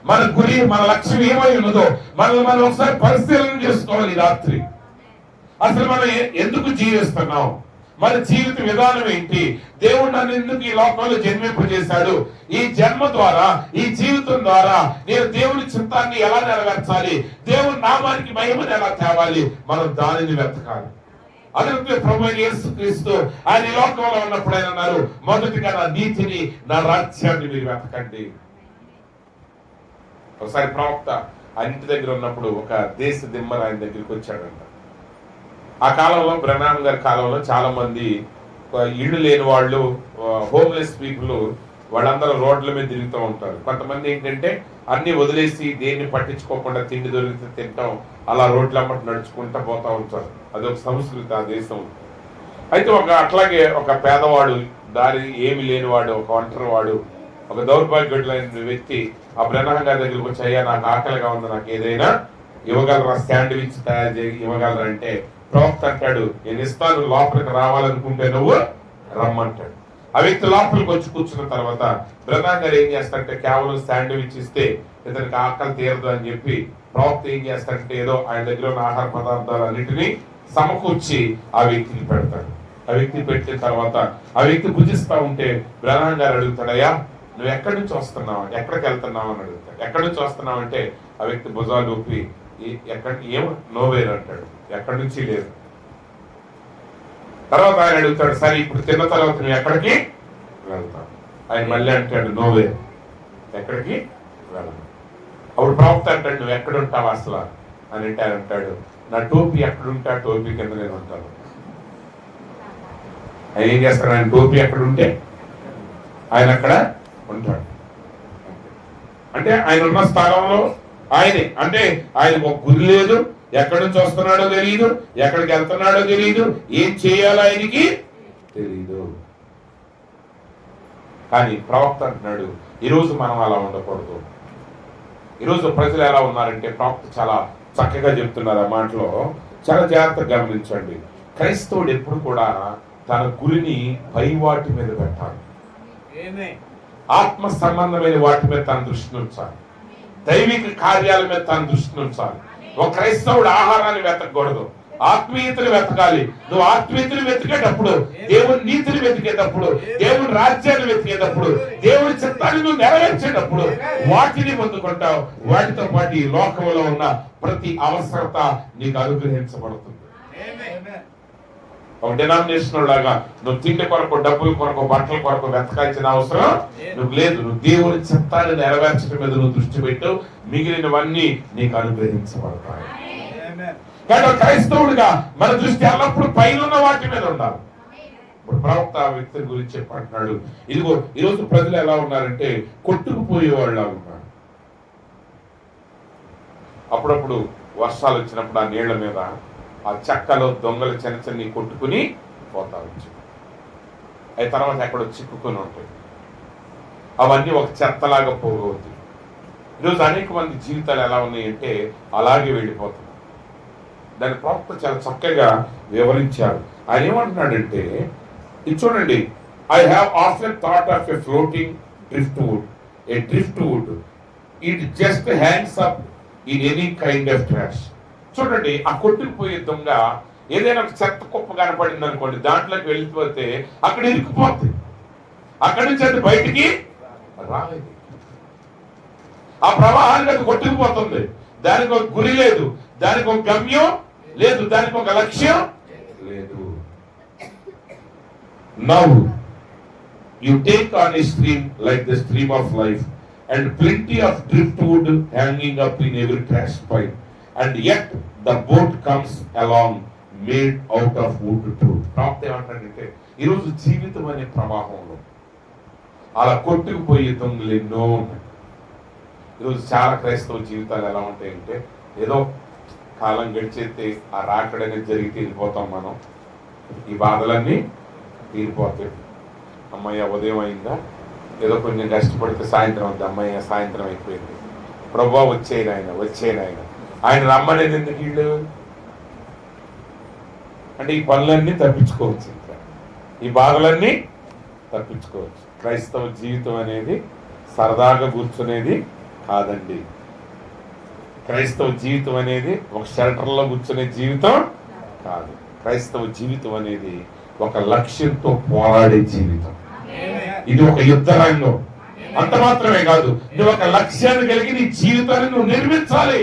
మన గురి, మన లక్ష్యం ఏమై ఉన్నదో మనం ఒకసారి పరిశీలన చేసుకోవాలి. ఈ రాత్రి అసలు మనం ఎందుకు జీవిస్తున్నాం, మన జీవిత విధానం ఏంటి, దేవుడు నన్ను ఎందుకు ఈ లోకంలో జన్మింపజేశాడు, ఈ జన్మ ద్వారా, ఈ జీవితం ద్వారా నేను దేవుని చిత్తాన్ని ఎలా నెరవేర్చాలి, దేవుని నామానికి మహిమను ఎలా తేవాలి, మనం దానిని వెతకాలి. అదే ప్రభువైన యేసుక్రీస్తు ఆయన ఈ లోకంలో ఉన్నప్పుడు ఆయన అన్నారు, మొదటిగా నా నీతిని, నా రాజ్యాన్ని మీరు వెతకండి. ఒకసారి ప్రవక్త ఆయన ఇంటి దగ్గర ఉన్నప్పుడు ఒక దేశ దిమ్మర ఆయన దగ్గరికి వచ్చాడంట. ఆ కాలంలో, బ్రహ్నాం గారి కాలంలో చాలా మంది ఇళ్ళు లేని వాళ్ళు, హోమ్లెస్ పీపుల్, వాళ్ళందరూ రోడ్ల మీద తిరుగుతూ ఉంటారు. కొంతమంది ఏంటంటే అన్ని వదిలేసి దేన్ని పట్టించుకోకుండా తిండి దొరికితే తింటాం, అలా రోడ్ల అమ్మటి నడుచుకుంటూ పోతా ఉంటారు. అదొక సంస్కృతి ఆ దేశం. అయితే అట్లాగే ఒక పేదవాడు, దారి ఏమి లేనివాడు, ఒక ఒంటరి వాడు, ఒక దౌర్భాగ్యుడైన వ్యక్తి ఆ బ్రహ్నాం గారి దగ్గరికి వచ్చి, అయ్యా నాకు ఆకలిగా ఉంది, నాకు ఏదైనా ఇవ్వగలరా, శాండ్విచ్ తయారు చేసి ఇవ్వగలరా అంటే ప్రవక్త అంటాడు, నేను ఇస్తాను, లోపలికి రావాలనుకుంటే నువ్వు రమ్మంటాడు. ఆ వ్యక్తి లోపలికి వచ్చి కూర్చున్న తర్వాత బ్రహ్నాం గారు ఏం చేస్తారంటే కేవలం శాండ్విచ్ ఇస్తే ఇతనికి ఆకలి తీరదు అని చెప్పి ప్రవక్త ఏం చేస్తారంటే ఏదో ఆయన దగ్గర ఉన్న ఆహార పదార్థాలు అన్నింటినీ సమకూర్చి ఆ వ్యక్తికి పెడతాడు. ఆ వ్యక్తి పెట్టిన తర్వాత ఆ వ్యక్తి భుజిస్తా ఉంటే బ్రహ్నాం గారు అడుగుతాడు, అయ్యా నువ్వు ఎక్కడి నుంచి వస్తున్నావు, ఎక్కడికి వెళ్తున్నావు అని అడుగుతాడు. ఎక్కడి నుంచి వస్తున్నావు అంటే ఆ వ్యక్తి భుజాలు ఊపి ఏమో నోవేర్ అంటాడు, ఎక్కడి నుంచి లేదు. తర్వాత ఆయన అడుగుతాడు, సరే ఇప్పుడు తిన్న తర్వాత నువ్వు ఎక్కడికి వెళ్తావు? ఆయన మళ్ళీ అంటాడు, నోవేర్, ఎక్కడికి వెళ్ళను. అప్పుడు ప్రవక్త అంటాడు, నువ్వు ఎక్కడ ఉంటావు అసలు అని అంటే ఆయన అంటాడు, నా టోపీ ఎక్కడుంటే ఆ టోపీ కింద నేను ఉంటాను. ఆయన ఏం చేస్తాడు, ఆయన టోపీ ఎక్కడుంటే ఆయన అక్కడ ఉంటాడు. అంటే ఆయన ఉన్న స్థలంలో ఆయనే, అంటే ఆయనకు ఒక గురి లేదు, ఎక్కడి నుంచి వస్తున్నాడో తెలియదు, ఎక్కడికి వెళ్తున్నాడో తెలియదు, ఏం చేయాలో ఆయనకి తెలీదు. కానీ ప్రవక్త అంటున్నాడు, ఈరోజు మనం అలా ఉండకూడదు. ఈరోజు ప్రజలు ఎలా ఉన్నారంటే, ప్రవక్త చాలా చక్కగా చెప్తున్నారు ఆ మాటలో, చాలా జాగ్రత్తగా గమనించండి. క్రైస్తవుడు ఎప్పుడు కూడా తన గురిని పై వాటి మీద పెట్టాలి, ఆత్మ సంబంధమైన వాటి మీద తన దృష్టిని ఉంచాలి, దైవిక కార్యాల మీద తన దృష్టిని ఉంచాలి. ఒక క్రైస్తవుడు ఆహారాన్ని వెతకూడదు, ఆత్మీయతను వెతకాలి. నువ్వు ఆత్మీయతను వెతికేటప్పుడు, దేవుని నీతిని వెతికేటప్పుడు, దేవుని రాజ్యాన్ని వెతికేటప్పుడు, దేవుని చిత్తాన్ని నువ్వు నెరవేర్చేటప్పుడు వాటిని పొందుకుంటావు. వాటితో పాటు ఈ లోకంలో ఉన్న ప్రతి అవసరత నీకు అనుగ్రహించబడుతుంది. ఒక డినామినేషన్ లాగా నువ్వు తిండి కొరకు, డబ్బుల కొరకు, బట్టల కొరకు వెతకాల్సిన అవసరం నువ్వు లేదు. నువ్వు దేవుని చిత్తాన్ని నెరవేర్చడం మీద నువ్వు దృష్టి పెట్టు, మిగిలినవన్నీ నీకు అనుగ్రహించబడతాయి. కానీ క్రైస్తవుడిగా మన దృష్టి ఎల్లప్పుడూ పైన వాటి మీద ఉండాలి. ఇప్పుడు ప్రవక్త ఆ వ్యక్తి గురించి చెప్పంటున్నాడు, ఇదిగో ఈరోజు ప్రజలు ఎలా ఉన్నారంటే కొట్టుకుపోయే వాళ్ళు ఉన్నారు. అప్పుడప్పుడు వర్షాలు వచ్చినప్పుడు ఆ నీళ్ల మీద ఆ చెక్కలో దొంగలు చిన్న చిన్న కొట్టుకుని పోతా వచ్చు. అవి తర్వాత ఎక్కడో చిక్కుకొని ఉంటాయి, అవన్నీ ఒక చెత్తలాగా పోగవుతాయి. ఈరోజు అనేక మంది జీవితాలు ఎలా ఉన్నాయంటే అలాగే వెళ్ళిపోతున్నాయి. దాని ప్రవక్త చాలా చక్కగా వివరించారు. ఆయన ఏమంటున్నాడంటే, ఇది చూడండి, I have often thought of a floating driftwood. A driftwood it just hangs up in any kind of trash. చూడండి, ఆ కొట్టుకుపోయే దొంగ ఏదైనా ఒక చెత్త కుప్ప కనపడింది అనుకోండి, దాంట్లోకి వెళ్ళిపోతే అక్కడ ఇరుక్కుపోతుంది, అక్కడి నుంచి అది బయటికి రాలేదు. ఆ ప్రవాహానికి అది కొట్టుకుపోతుంది. దానికి ఒక గురి లేదు, దానికి ఒక గమ్యం లేదు, దానికి ఒక లక్ష్యం లేదు. Now you take on a stream like the stream of life and plenty of driftwood hanging up in every trash pile. And yet the boat comes along made out of wood too. ప్రాప్తి ఏమంటాడంటే ఈరోజు జీవితం అనే ప్రవాహంలో అలా కొట్టుకుపోయే దొంగలు ఎన్నో ఉన్నాయి. ఈరోజు చాలా క్రైస్తవ జీవితాలు ఎలా ఉంటాయంటే ఏదో కాలం గడిచేస్తే ఆ రాకడనేది జరిగితే వెళ్ళిపోతాం మనం, ఈ బాధలన్నీ తీరిపోతాయి. అమ్మయ్య ఉదయం అయిందా, ఏదో కొంచెం కష్టపడితే సాయంత్రం అవుతుంది, అమ్మయ్య సాయంత్రం అయిపోయింది, ప్రభువా వచ్చేయను ఆయన ఆయన రమ్మనేది ఎందుకు వీళ్ళు అంటే ఈ పనులన్నీ తప్పించుకోవచ్చు, ఇంకా ఈ బాధలన్నీ తప్పించుకోవచ్చు. క్రైస్తవ జీవితం అనేది సరదాగా కూర్చునేది కాదండి. క్రైస్తవ జీవితం అనేది ఒక షెల్టర్లో కూర్చునే జీవితం కాదు. క్రైస్తవ జీవితం అనేది ఒక లక్ష్యంతో పోరాడే జీవితం. ఇది ఒక యుద్ధ రంగం. అంత మాత్రమే కాదు, నువ్వు ఒక లక్ష్యాన్ని కలిగి నీ జీవితాన్ని నువ్వు నిర్మించాలి.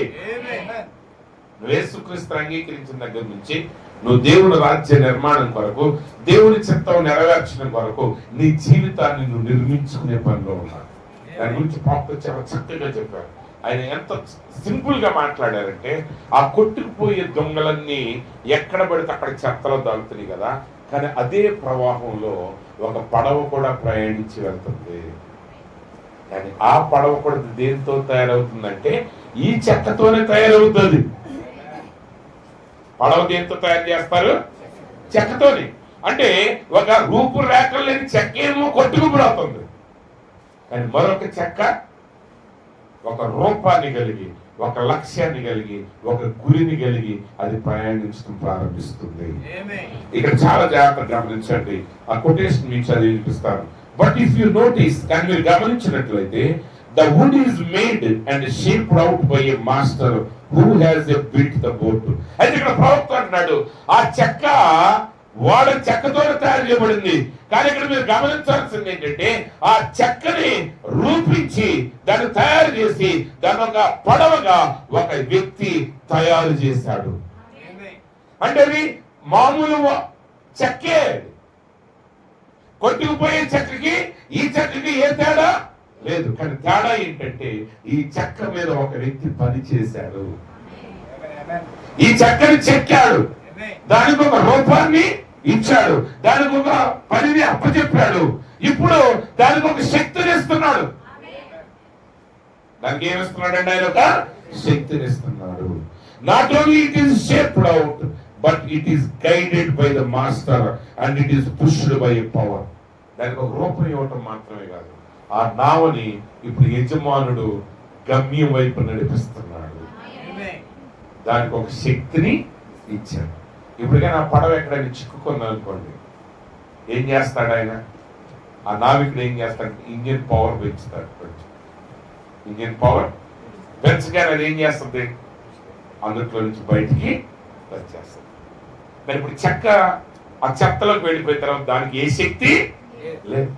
నువ్వు యేసుక్రీస్తుని అంగీకరించిన దగ్గర నుంచి నువ్వు దేవుని రాజ్య నిర్మాణం కొరకు, దేవుని చిత్తం నెరవేర్చడం కొరకు నీ జీవితాన్ని నువ్వు నిర్మించుకునే పనిలో ఉన్నావు. దాని గురించి పాప చాలా చక్కగా చెప్పారు. ఆయన ఎంత సింపుల్ గా మాట్లాడారంటే, ఆ కొట్టుకుపోయే దొంగలన్నీ ఎక్కడ పడితే అక్కడ చెత్తలో దాగుతున్నాయి కదా, కానీ అదే ప్రవాహంలో ఒక పడవ కూడా ప్రయాణించి వెళ్తుంది. కానీ ఆ పడవ కూడా దేంతో తయారవుతుందంటే ఈ చెక్కతోనే తయారవుతుంది. పడవ దేంతో తయారు చేస్తారు? చెక్కతోనే. అంటే ఒక రూపురేఖలు లేని చెక్క ఏమో కొట్టుకుపోతుంది, కానీ మరొక చెక్క ఒక రూపాన్ని కలిగి, ఒక లక్ష్యాన్ని కలిగి, ఒక గురిని కలిగి అది ప్రయాణించడం ప్రారంభిస్తుంది. ఇక్కడ చాలా జాగ్రత్తగా గమనించండి. ఆ కొటేషన్ మీకు చదివి వినిపిస్తాను. బట్ ఇఫ్ యు నోటీస్, కానీ మీరు గమనించినట్లయితే, the wood is made and shaped out by a master who has built the boat. అయితే ఇక్కడ ప్రవక్త అంటున్నాడు, ఆ చెక్క వాడ చెక్కతోనే తయారు చేయబడింది. కానీ ఇక్కడ మీరు గమనించాల్సింది ఏంటంటే, ఆ చెక్కని రూపించి దాన్ని తయారు చేసి దాని ఒక పడవగా ఒక వ్యక్తి తయారు చేశాడు. అంటే అది మామూలు చెక్కే. కొట్టుకుపోయే చెక్కకి ఈ చెక్కకి ఏ తేడా లేదు. కానీ తేడా ఏంటంటే, ఈ చెక్క మీద ఒక వ్యక్తి పని చేశాడు, ఈ చెక్కని చెక్కాడు, దానికి ఒక రూపాన్ని ఇచ్చాడు, దానికి ఒక పనిని అప్పచెప్పాడు, ఇప్పుడు దానికి ఒక శక్తిని ఇస్తున్నాడు. దానికి ఏమిస్తున్నాడు అంటే ఆయన ఒక శక్తిని ఇస్తున్నాడు. Not only it is shaped out, but it is guided by the master and it is pushed by a power. దానికి ఒక రూపం ఇవ్వటం మాత్రమే కాదు, ఆ నావని ఇప్పుడు యజమానుడు గమ్యం వైపు నడిపిస్తున్నాడు. దానికి ఒక శక్తిని ఇచ్చాడు. ఇప్పటికైనా ఆ పడవ ఎక్కడైనా చిక్కుకుంది అనుకోండి, ఏం చేస్తాడు ఆయన? ఆ నావికుడు ఏం చేస్తాడు? ఇంజిన్ పవర్ పెంచుతాడు. ఇంజిన్ పవర్ పెంచగానే అది ఏం చేస్తుంది? అందులో నుంచి బయటికి వచ్చేస్తుంది. మరి ఇప్పుడు చెక్క ఆ చెత్తలోకి వెళ్ళిపోయిన తర్వాత దానికి ఏ శక్తి లేదు,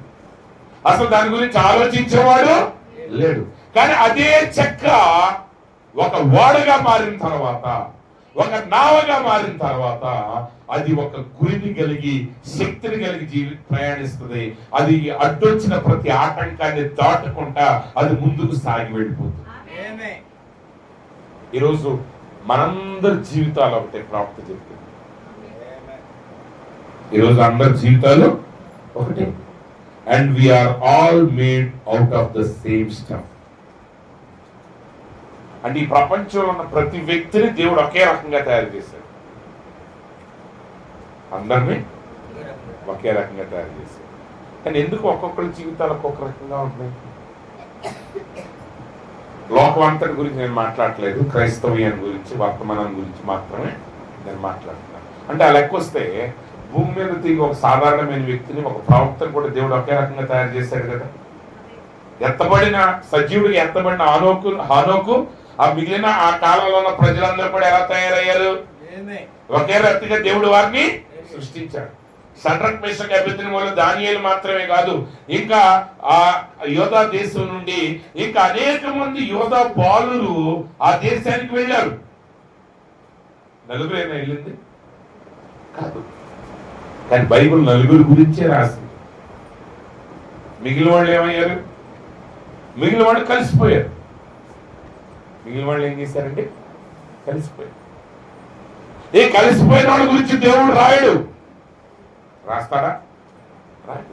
అసలు దాని గురించి ఆలోచించేవాడు లేడు. కానీ అదే చెక్క ఒక ఓడగా మారిన తర్వాత, ఒక నావగా మారిన తర్వాత అది ఒక గురిని కలిగి, శక్తిని కలిగి ప్రయాణిస్తుంది. అది అడ్డొచ్చిన ప్రతి ఆటంకాన్ని దాటకుండా అది ముందుకు సాగి వెళ్ళిపోతుంది. ఈరోజు మనందరి జీవితాలు ఒకటే ప్రాప్తి చెప్తుంది. ఈరోజు అందరి జీవితాలు ఒకటే. And we are all made out of the same stuff. అంటే ఈ ప్రపంచంలో ఉన్న ప్రతి వ్యక్తిని దేవుడు ఒకే రకంగా తయారు చేశాడు. అందరినీ ఒకే రకంగా తయారు చేశాడు. కానీ ఎందుకు ఒక్కొక్కరి జీవితాలు ఒక్కొక్క రకంగా ఉంటాయి? లోకం అంతటి గురించి నేను మాట్లాడలేదు, క్రైస్తవ్యాన్ని గురించి, వర్తమానం గురించి మాత్రమే నేను మాట్లాడుతున్నాను. అంటే ఆ లెక్క వస్తే భూమి మీద తిరిగి ఒక సాధారణమైన వ్యక్తిని, ఒక ప్రవక్తను కూడా దేవుడు ఒకే రకంగా తయారు చేశాడు కదా. ఎత్తబడిన సజీవుడికి ఎత్తబడిన హానోకు ఆ మిగిలిన ఆ కాలంలో ఉన్న ప్రజలందరూ కూడా ఎలా తయారయ్యారు? ఒకే రకంగా దేవుడు వారిని సృష్టించాడు. షడ్రక్ మేషక్ అబేద్నెగోలు దానియేలు మాత్రమే కాదు, ఇంకా ఆ యోధా దేశం నుండి ఇంకా అనేక మంది యోధా బాలురు ఆ దేశానికి వెళ్ళారు. నలుగురైనా వెళ్ళింది కాదు, కానీ బైబిల్ నలుగురు గురించే రాసింది. మిగిలిన వాళ్ళు ఏమయ్యారు? మిగిలిన వాళ్ళు కలిసిపోయారు. మిగిలిన వాళ్ళు ఏం చేశారంటే కలిసిపోయారు. కలిసిపోయిన వాళ్ళ గురించి దేవుడు రాయడు. రాస్తాడా? రాయడు.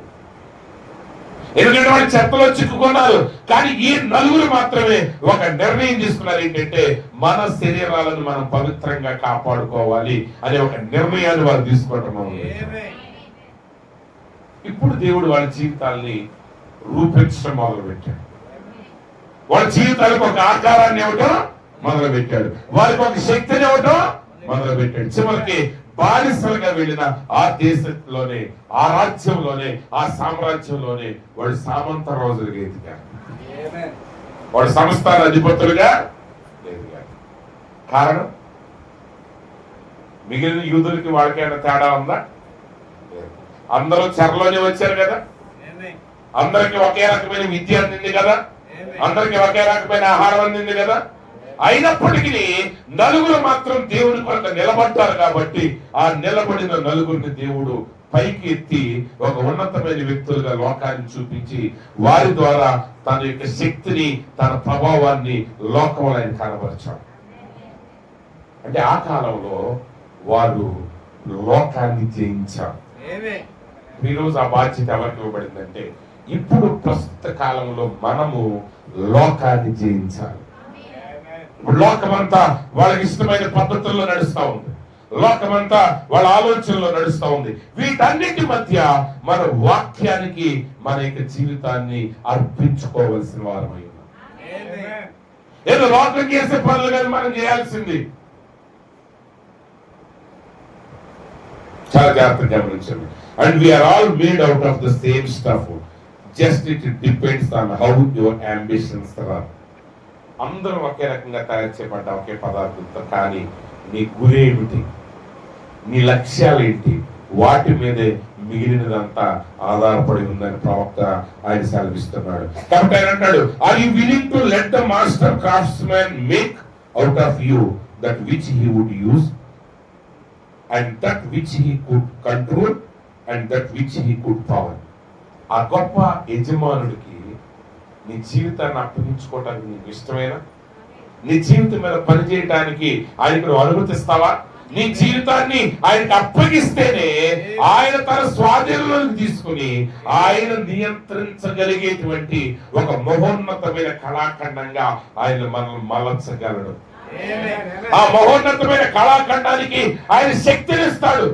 ఎందుకంటే వాళ్ళు చెత్తలో చిక్కుకున్నారు. కానీ ఈ నలుగురు మాత్రమే ఒక నిర్ణయం తీసుకున్నారు. ఏంటంటే మన శరీరాలను మనం పవిత్రంగా కాపాడుకోవాలి అనే ఒక నిర్ణయాన్ని వాళ్ళు తీసుకోవటం. ఇప్పుడు దేవుడు వాళ్ళ జీవితాల్ని రూపించడం మొదలు పెట్టాడు. వాళ్ళ జీవితాలకు ఒక ఆకారాన్ని ఇవ్వటం మొదలు పెట్టాడు. వారికి ఒక శక్తిని ఇవ్వటం మొదలు పెట్టాడు. చివరికి బానిసలుగా వెళ్ళిన ఆ దేశంలోనే, ఆ రాజ్యంలోనే, ఆ సామ్రాజ్యంలోనే వాళ్ళు సామంత రోజులుగా ఎదిగారు. వాళ్ళు సంస్థాన అధిపతులుగా ఎదిగారు. కారణం మిగిలిన యూదులకి వాళ్ళకైనా తేడా ఉందా? అందరూ చెరలోనే వచ్చారు కదా. అందరికి ఒకే రకమైన విద్య అందింది కదా. అందరికి ఒకే రకమైన ఆహారం అందింది కదా. అయినప్పటికీ నలుగురు మాత్రం దేవుని కొరకు నిలబడ్డారు. కాబట్టి ఆ నిలబడిన నలుగురిని దేవుడు పైకి ఎత్తి ఒక ఉన్నతమైన వ్యక్తులుగా లోకాన్ని చూపించి వారి ద్వారా తన యొక్క శక్తిని, తన ప్రభావాన్ని లోకంలో ఆయన కనబరిచాడు. అంటే ఆ కాలంలో వారు లోకాన్ని జయించారు. ఈరోజు ఆ బాధ్యత ఎవరికి ఇవ్వబడిందంటే ఇప్పుడు ప్రస్తుత కాలంలో మనము లోకాన్ని జయించాలి. ఇప్పుడు లోకమంతా వాళ్ళకి ఇష్టమైన పద్ధతుల్లో నడుస్తూ ఉంది. లోకమంతా వాళ్ళ ఆలోచనలో నడుస్తూ ఉంది. వీటన్నిటి మధ్య మన వాక్యానికి మన యొక్క జీవితాన్ని అర్పించుకోవలసిన వారమై ఉన్నాం. ఏదో లోకం చేసే పనులు కానీ మనం చేయాల్సింది. చాలా జాగ్రత్తగా గమనించండి. And we are all made out of the same stuff. Just it depends on how your ambitions are. అందరూ ఒకే రకంగా తయారు చేయబడ్డ ఒకే పదార్థంతో, కానీ నీ గురి ఏమిటి, నీ లక్ష్యాలు ఏంటి, వాటి మీదే మిగిలినదంతా ఆధారపడి ఉందని ప్రవక్త ఆయన సెలవిస్తున్నాడు. కాబట్టి ఆయన అంటాడు, are you willing to let the master craftsman make out of you that which he would use and that which he could control and that which he could power. ఆ గొప్ప యజమానుడికి నీ జీవితాన్ని అప్పగించుకోవటానికి నీకు ఇష్టమైన, నీ జీవితం మీద పనిచేయటానికి ఆయనకు అనుమతిస్తావా? నీ జీవితాన్ని ఆయనకు అప్పగిస్తేనే ఆయన తన స్వాధీనంలోకి తీసుకుని ఆయన నియంత్రించగలిగేటువంటి ఒక మహోన్నతమైన కళాఖండంగా ఆయన మనల్ని మలచగలడు. ఆ మహోన్నతమైన కళాఖండానికి ఆయన శక్తిని ఇస్తాడు.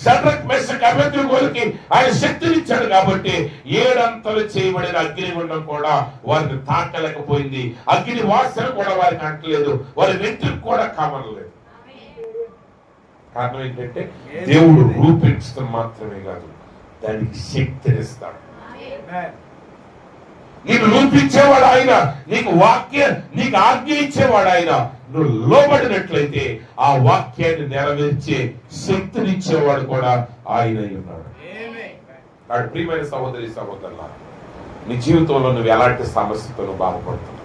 షడ్రక్ మెషక్ అబేద్నెగోలకి ఆయన శక్తినిచ్చాడు. కాబట్టి 7 అంతలు చేయబడిన అగ్నిగుండం కూడా వారిని తాకలేకపోయింది. అగ్ని వాసన కూడా వారికి అంటలేదు. వారి వెంట్రుకు కూడా కమరలేదు. కారణం ఏంటంటే దేవుడు రూపించడం మాత్రమే కాదు, దానికి శక్తినిస్తాడు. నీకు రూపించేవాడు ఆయన, నీకు ఆజ్ఞ ఇచ్చేవాడు ఆయన. నువ్వు లోబడినట్లయితే ఆ వాక్యాన్ని నెరవేర్చే శక్తినిచ్చేవాడు కూడా ఆయన ఉన్నాడు. నాడు ప్రియమైన సహోదరి సహోదరులారా, నీ జీవితంలో నువ్వు ఎలాంటి సమస్యతో నువ్వు బాధపడుతున్నావు?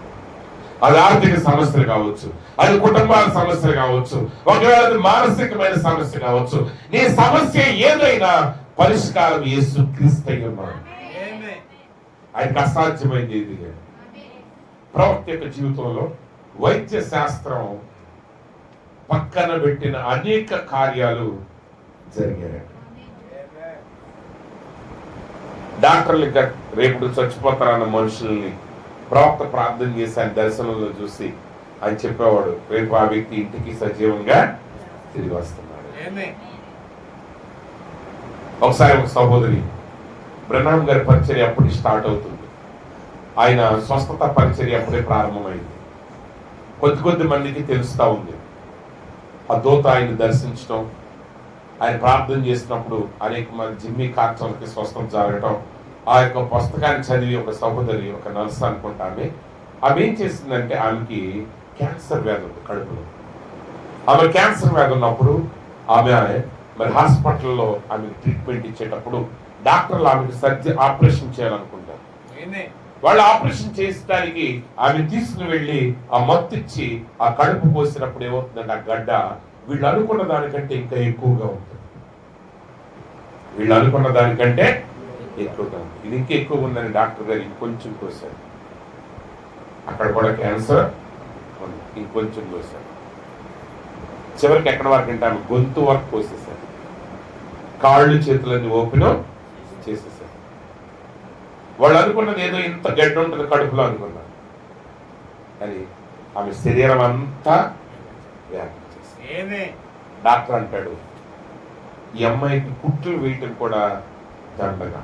అది ఆర్థిక సమస్యలు కావచ్చు, అది కుటుంబాల సమస్యలు కావచ్చు, ఒకవేళ అది మానసికమైన సమస్య కావచ్చు. నీ సమస్య ఏదైనా పరిష్కారం యేసుక్రీస్తు అయి ఉన్నాడు. ఆయనకు అసాధ్యమైంది ఏది లేదు. ప్రవక్త యొక్క జీవితంలో వైద్య శాస్త్రం పక్కన పెట్టిన అనేక కార్యాలు జరిగాయి. డాక్టర్లు ఇంకా రేపు చచ్చిపోతారన్న మనుషుల్ని ప్రవక్త ప్రార్థన చేసి ఆయన దర్శనంలో చూసి ఆయన చెప్పేవాడు, రేపు ఆ వ్యక్తి ఇంటికి సజీవంగా తిరిగి వస్తున్నాడు. ఒకసారి ఒక సహోదరి, బ్రహ్నాం గారి పరిచర్య అప్పుడు స్టార్ట్ అవుతుంది. ఆయన స్వస్థత పరిచర్య అప్పుడే ప్రారంభమైంది. కొద్ది మందికి తెలుస్తూ ఉంది. ఆ దూత ఆయన దర్శించడం, ఆయన ప్రార్థన చేసినప్పుడు అనేక మంది జిమ్మి కార్చలకి స్వస్థత జరగటం. ఆ యొక్క పుస్తకాన్ని చదివి ఒక సహోదరి, ఒక నర్స్ అనుకుంటా, ఆమె ఏం చేసిందంటే ఆమెకి క్యాన్సర్ వ్యాధి ఉంది కడుపులో. ఆమె క్యాన్సర్ వ్యాధి ఉన్నప్పుడు ఆమె మరి హాస్పిటల్లో ఆమెకు ట్రీట్మెంట్ ఇచ్చేటప్పుడు డాక్టర్లు ఆమెకు ఆపరేషన్ చేయాలనుకుంటారు. వాళ్ళు ఆపరేషన్ చేసడానికి ఆమె తీసుకుని వెళ్ళి ఆ మత్తు ఇచ్చి ఆ కడుపు పోసినప్పుడు ఏమవుతుందంటే ఆ గడ్డ వీళ్ళు అనుకున్న దానికంటే ఇంకా ఎక్కువగా ఉంటుంది. వీళ్ళు అనుకున్న దానికంటే ఎక్కువగా ఉంది. ఇది ఇంకా ఎక్కువ ఉందని డాక్టర్ గారు ఇంకొంచెం కోసారు. అక్కడ కూడా క్యాన్సర్ ఉంది. ఇంకొంచెం కోసారు. చివరికి ఎక్కడ వరకు అంటే ఆమె గొంతు వరకు కోసేసారు. కాళ్ళు చేతులన్నీ ఓపెన్ చేసేసారు. వాళ్ళు అనుకున్నది ఏదో ఇంత గడ్డ ఉంటుంది కడుపులో అనుకున్నారు, కానీ ఆమె శరీరం అంతా వ్యాప్తి చేసింది. డాక్టర్ అంటాడు, ఈ అమ్మాయికి కుట్లు వేయటం కూడా దండగా,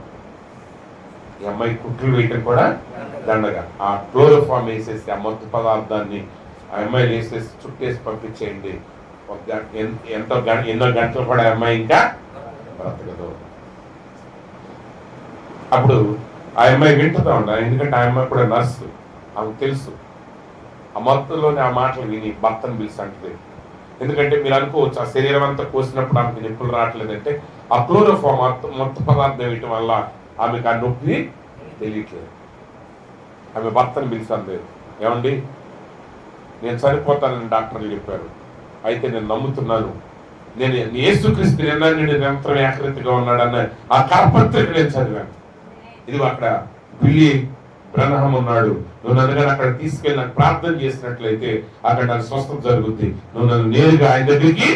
ఈ అమ్మాయి కుట్లు వేయటం కూడా దండగా. ఆ క్లోరోఫామ్ వేసేసి ఆ మత్తు పదార్థాన్ని ఆ అమ్మాయిని వేసేసి చుట్టేసి పంపించేయండి. ఎన్నో గంటలు కూడా అమ్మాయి ఇంకా బ్రతకదు. అప్పుడు ఆ అమ్మాయి వింటుతా ఉంటాను, ఎందుకంటే ఆ అమ్మాయి కూడా నర్సు, ఆమెకు తెలుసు. ఆ మత్తులోని ఆ మాటలు విని భర్తను పిలిచి అంటుంది. ఎందుకంటే మీరు అనుకోవచ్చు, ఆ శరీరం అంతా కోసినప్పుడు ఆమెకు నొప్పులు రావట్లేదంటే ఆ క్లోరోఫామ్ మత్తు పదార్థం వేయటం వల్ల ఆమెకు ఆ నొప్పి తెలియట్లేదు. ఆమె భర్తను పిలిచి అంది, ఏమండి నేను చనిపోతానని డాక్టర్లు చెప్పారు, అయితే నేను నమ్ముతున్నాను, నేను యేసుక్రీస్తు నిరంతరం ఏకరీతిగా ఉన్నాడన్న ఆ కరపత్రిక నేను చదివాను. ఇది అక్కడ బిల్లీ బ్రహ్మం ఉన్నాడు, నువ్వు నన్ను అక్కడ తీసుకెళ్ళి నాకు ప్రార్థన చేసినట్లయితే అక్కడ నాకు స్వస్థత జరుగుద్ది, నువ్వు నన్ను నేరుగా ఆయన దగ్గరికి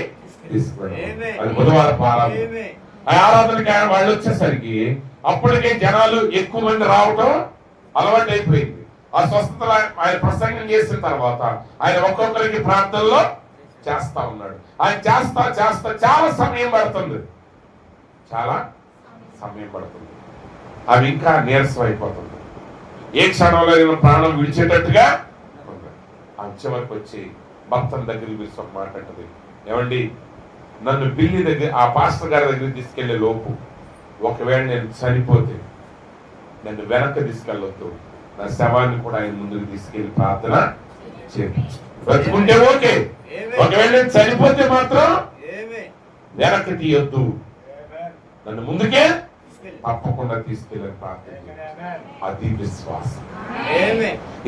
తీసుకెళ్ళాలి. అది బుధవారం ఆరాధన. ఆ ఆరాధనకి వాళ్ళు వచ్చేసరికి అప్పటికే జనాలు ఎక్కువ మంది రావటం అలవాటు అయిపోయింది. ఆ స్వస్థతలు ఆయన ప్రసంగం చేసిన తర్వాత ఆయన ఒక్కొక్కరికి ప్రార్థనలో చేస్తా ఉన్నాడు. ఆయన చేస్తా చేస్తా చాలా సమయం పడుతుంది, చాలా సమయం పడుతుంది. అవి ఇంకా నీరసం అయిపోతుంది. ఏ క్షణంలో ఏదో ప్రాణం విడిచేటట్టుగా ఆ చివరికి వచ్చి భక్తుల దగ్గరికి పిలిచి ఒక మాట అంటది, ఏమండి నన్ను బిల్లి దగ్గర ఆ పాస్టర్ గారి దగ్గరికి తీసుకెళ్లే లోపు ఒకవేళ నేను చనిపోతే నన్ను వెనక్కి తీసుకెళ్ళొద్దు, నా శవాన్ని కూడా ఆయన ముందుకు తీసుకెళ్లి ప్రార్థన చేయించు. బ్రతుకుంటే ఓకే, ఒకవేళ నేను చనిపోతే మాత్రం వెనక్కి తీయొద్దు, నన్ను ముందుకే తప్పకుండా తీసుకెళ్ళని ప్రార్థన. అది విశ్వాసం.